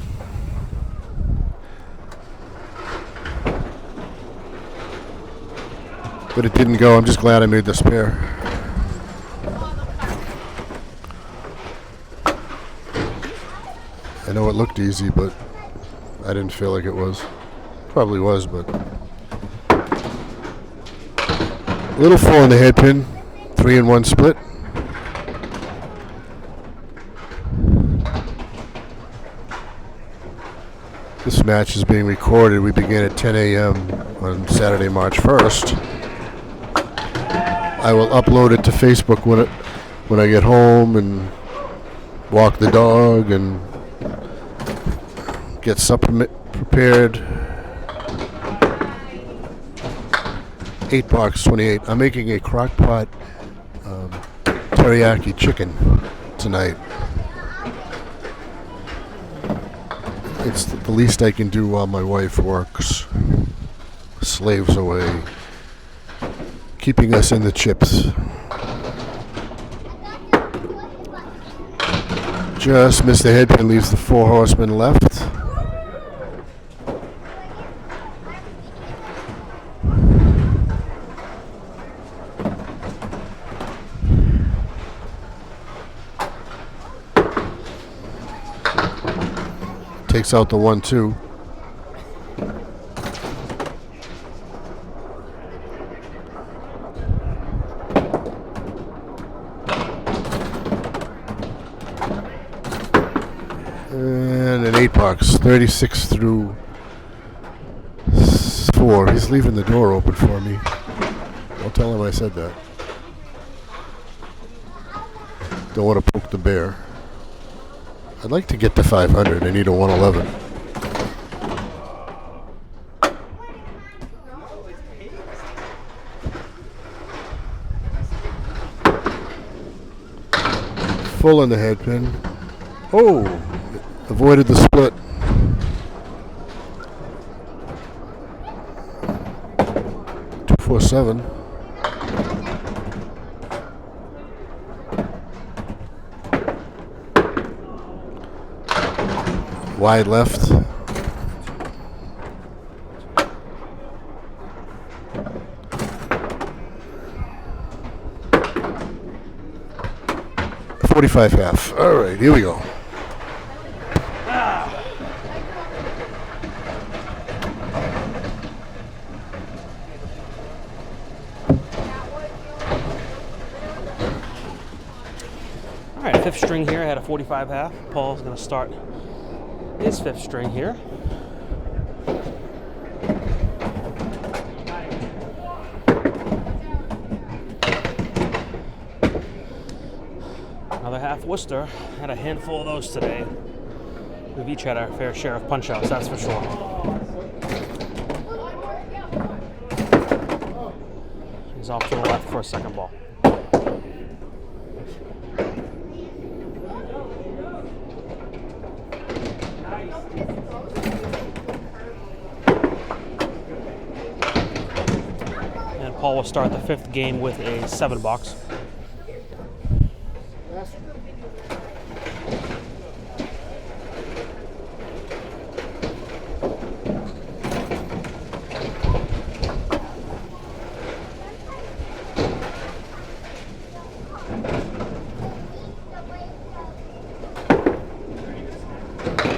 But it didn't go. I'm just glad I made the spare. I know it looked easy, but I didn't feel like it was. Probably was, but... Little 4 on the headpin, 3-1 split. This match is being recorded. We began at 10 a.m. on Saturday, March 1st. I will upload it to Facebook when I get home and walk the dog and get supper prepared. $8.28. I'm making a crock pot teriyaki chicken tonight. It's the least I can do while my wife works, slaves away, keeping us in the chips. Just missed the headpin, leaves the 4 horsemen left. Takes out the 1-2. And an $8. 36 through 4. He's leaving the door open for me. I'll tell him I said that. Don't want to poke the bear. I'd like to get to 500. I need a 111. Full in the headpin. Oh! Avoided the split. $247. Wide left. $45 half. All right, here we go. All right, 5th string here. I had a 45 half. Paul's going to start his 5th string here. Another half Worcester. Had a handful of those today. We've each had our fair share of punch outs, that's for sure. He's off to the left for a second ball. And Paul will start the 5th game with a 7 box.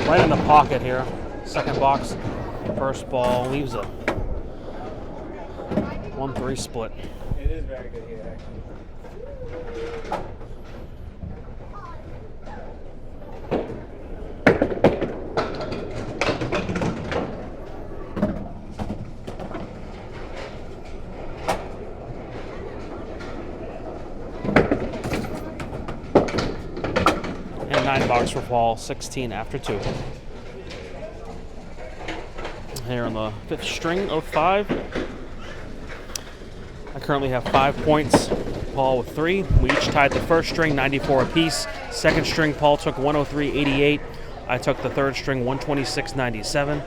Right in the pocket here. Second box. First ball leaves a 1-3 split. It is very good here, actually. And 9 box for Paul, 16 after 2. Here on the 5th string of 5. I currently have 5 points. Paul with 3. We each tied the first string, 94 apiece. Second string, Paul took 103.88. I took the third string, 126.97.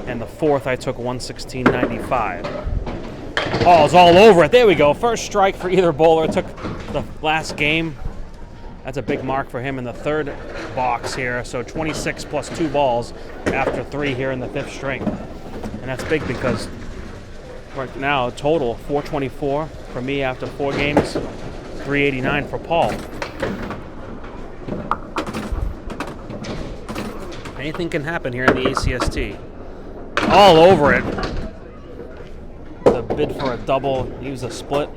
And the fourth, I took 116.95. Paul's all over it. There we go. First strike for either bowler. Took the last game. That's a big mark for him in the third box here. So 26 plus 2 balls after 3 here in the 5th string. And that's big because right now, total 424 for me after 4 games, 389 for Paul. Anything can happen here in the ACST. All over it. The bid for a double, use a split.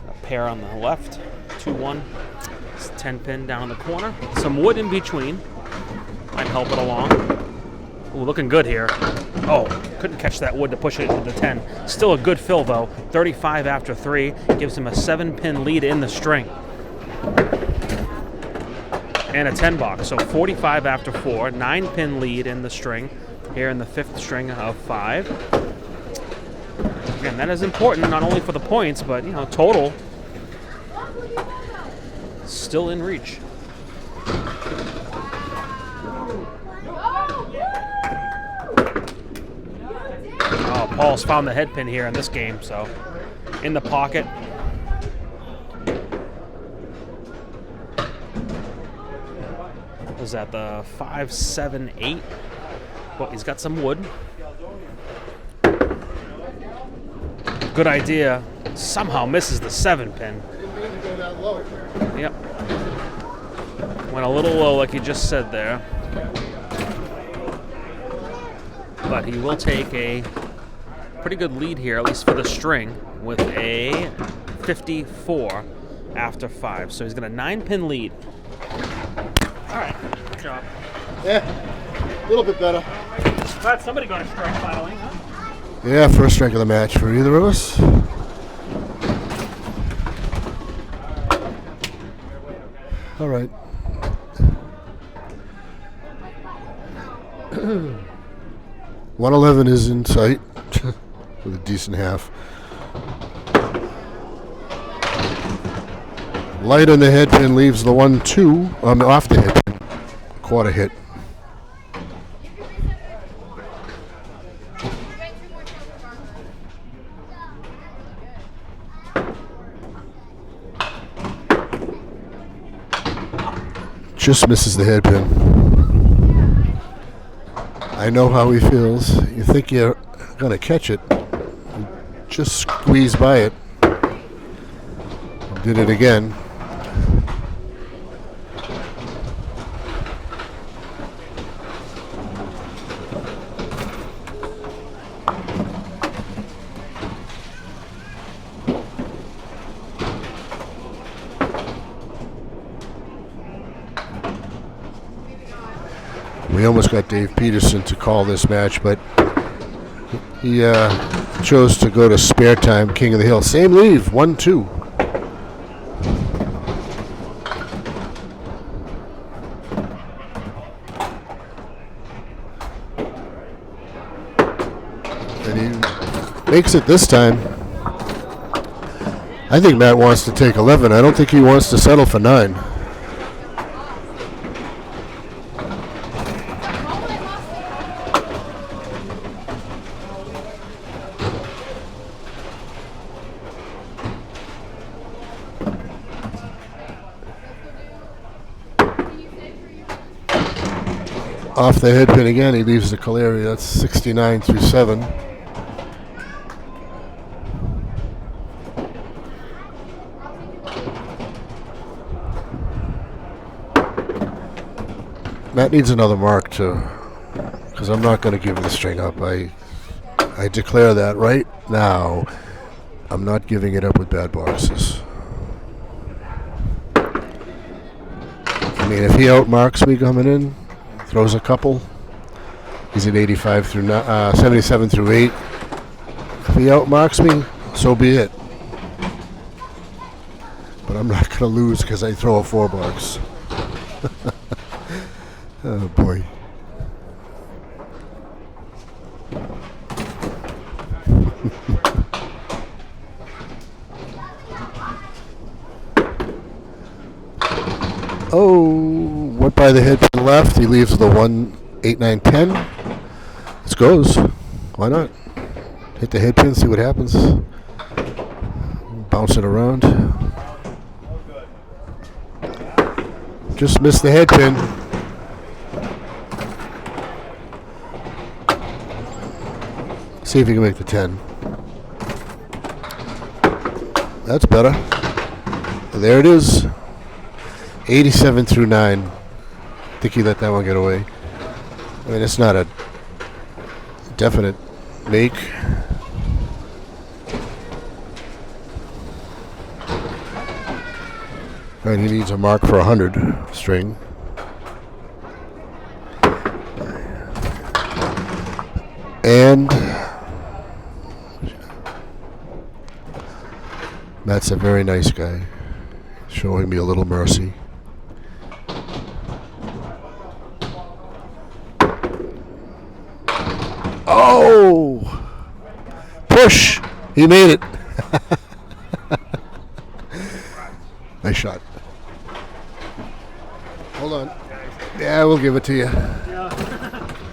A pair on the left, 2-1. It's 10 pin down in the corner. Some wood in between. Might help it along. Ooh, looking good here. Oh, couldn't catch that wood to push it into the 10. Still a good fill, though. 35 after 3. Gives him a 7-pin lead in the string. And a 10 box. So 45 after 4. 9-pin lead in the string. Here in the 5th string of 5. Again, that is important, not only for the points, but, you know, total. Still in reach. Paul's found the head pin here in this game, so in the pocket. Was that the 5, 7, 8? Well, he's got some wood. Good idea. Somehow misses the 7 pin. Yep. Went a little low, like you just said there. But he will take a pretty good lead here, at least for the string, with a 54 after 5. So he's got a 9-pin lead. All right, good job. Yeah, a little bit better. Glad somebody got a strike finally, huh? Yeah, first strike of the match for either of us. All right. 111 is in sight with a decent half. Light on the head pin leaves the 1-2 off the head pin. Quarter hit. Just misses the head pin. I know how he feels. You think you're gonna catch it. You just squeeze by it. Did it again. We almost got Dave Peterson to call this match, but he chose to go to spare time, King of the Hill. Same leave, 1-2. And he makes it this time. I think Matt wants to take 11. I don't think he wants to settle for 9. Off the head pin again, he leaves the Caleri. That's 69 through 7. Matt needs another mark too, because I'm not going to give the string up. I declare that right now. I'm not giving it up with bad boxes. I mean, if he outmarks me coming in, throws a couple, he's at 85 through 77 through 8. If he outmarks me, so be it. But I'm not going to lose because I throw a 4 bucks. Oh boy. Oh, went by the head to the left. He leaves the 1, 8, 9, 10. This goes. Why not? Hit the head pin, see what happens. Bounce it around. Just missed the head pin. See if you can make the 10. That's better. There it is. 87 through 9. I think he let that one get away. I mean, it's not a definite make. Right, he needs a mark for 100 string. And Matt's a very nice guy, showing me a little mercy. Oh! Push! He made it. Nice shot. Hold on. Yeah, we'll give it to you. Yeah.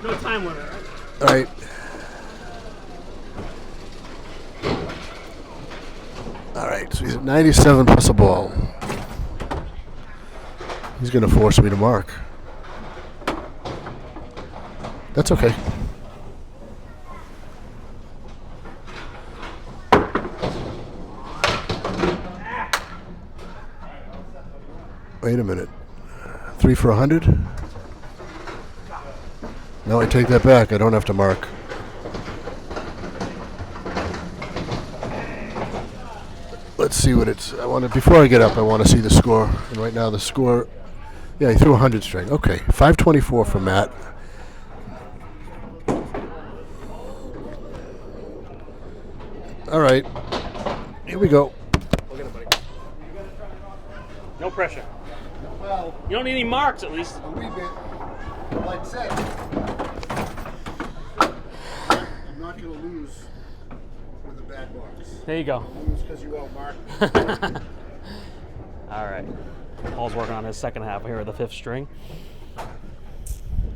No time limit, right? All right. All right, so he's at 97 plus a ball. He's going to force me to mark. That's okay. Wait a minute. 3 for 100? No, I take that back. I don't have to mark. Let's see what it's. Before I get up, I want to see the score. And right now, the score. Yeah, he threw 100 string. Okay, 524 for Matt. All right, here we go. Look at it, buddy. No pressure. Well, You don't need any marks, at least. a wee bit. Like I said, I'm not going to lose with a bad box. There you go. Lose because you outmarked me. All right. Paul's working on his second half here of the 5th string.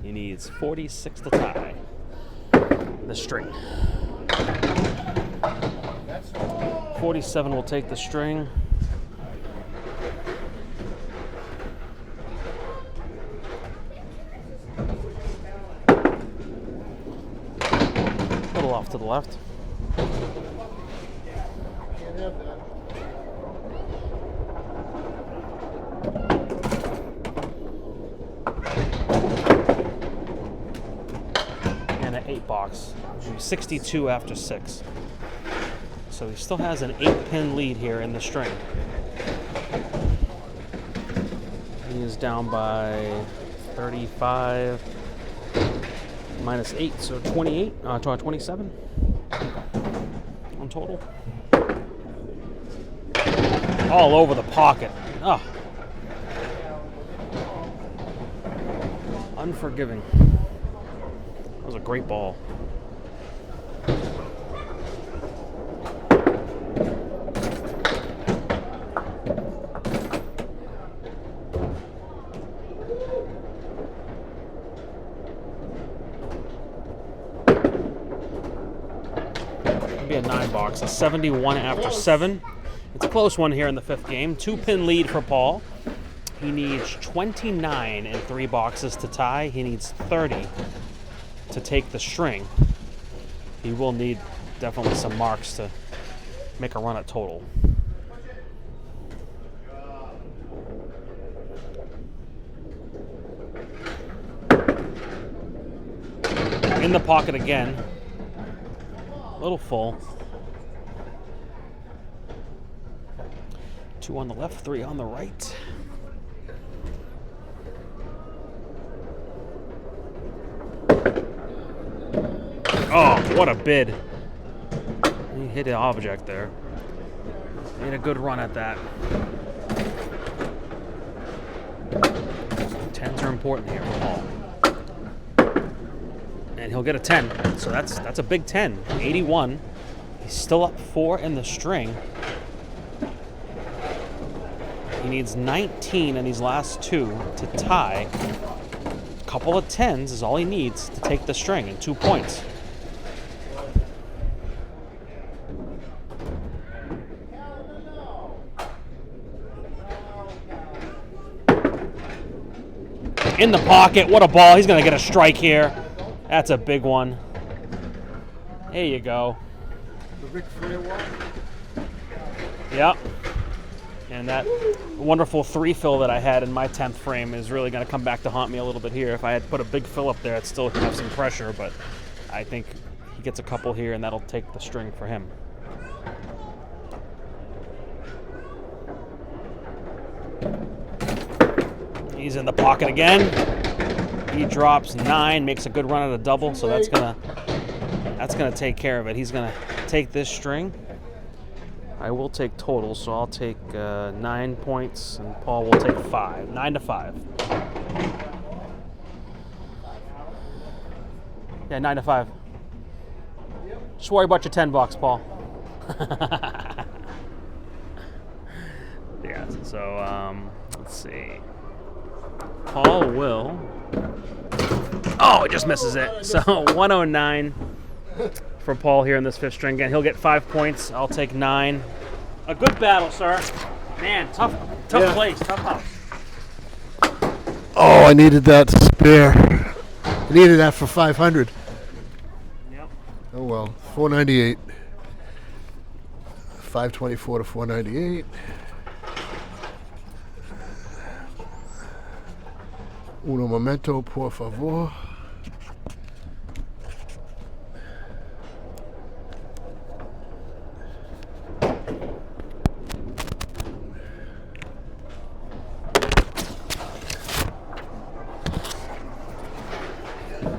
He needs 46 to tie the string. 47 will take the string. A little off to the left. Can't have that. And an 8 box. 62 after 6. So he still has an 8-pin lead here in the string. He is down by 35 minus 8, so 28, 27 on total. All over the pocket. Oh. Unforgiving. That was a great ball. Be a 9 box, a 71 after 7. It's a close one here in the 5th game. 2-pin lead for Paul. He needs 29 in 3 boxes to tie. He needs 30 to take the string. He will need definitely some marks to make a run at total. In the pocket again. A little full. 2 on the left, 3 on the right. Oh, what a bid. He hit an object there. Made a good run at that. 10s are important here for Paul. And he'll get a 10. So that's a big 10. 81. He's still up 4 in the string. He needs 19 in these last 2 to tie. A couple of 10s is all he needs to take the string and 2 points. In the pocket, what a ball. He's going to get a strike here. That's a big one. There you go. The Ric Flair one? Yep. And that wonderful 3 fill that I had in my 10th frame is really going to come back to haunt me a little bit here. If I had put a big fill up there, I'd still have some pressure, but I think he gets a couple here, and that'll take the string for him. He's in the pocket again. He drops 9, makes a good run at a double, so that's gonna take care of it. He's gonna take this string. I will take total, so I'll take 9 points, and Paul will take 5. 9 to 5. Yeah, 9 to 5. Just worry about your $10, Paul. Yeah. So let's see. Paul will. Oh, it just misses it. So 109 for Paul here in this 5th string. Again, he'll get 5 points. I'll take 9. A good battle, sir. Man, tough place, tough house. Oh, I needed that spare. I needed that for 500. Yep. Oh well, 498. 524 to 498. Uno momento, por favor.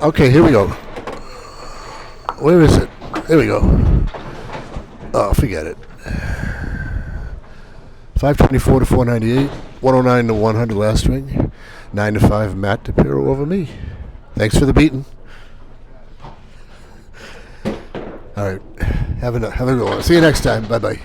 Okay, here we go. Where is it? There we go. Oh, forget it. 524 to 498. 109 to 100 last string. 9 to 5, Matt DIPIRRO over me. Thanks for the beating. All right. Have a good one. See you next time. Bye-bye.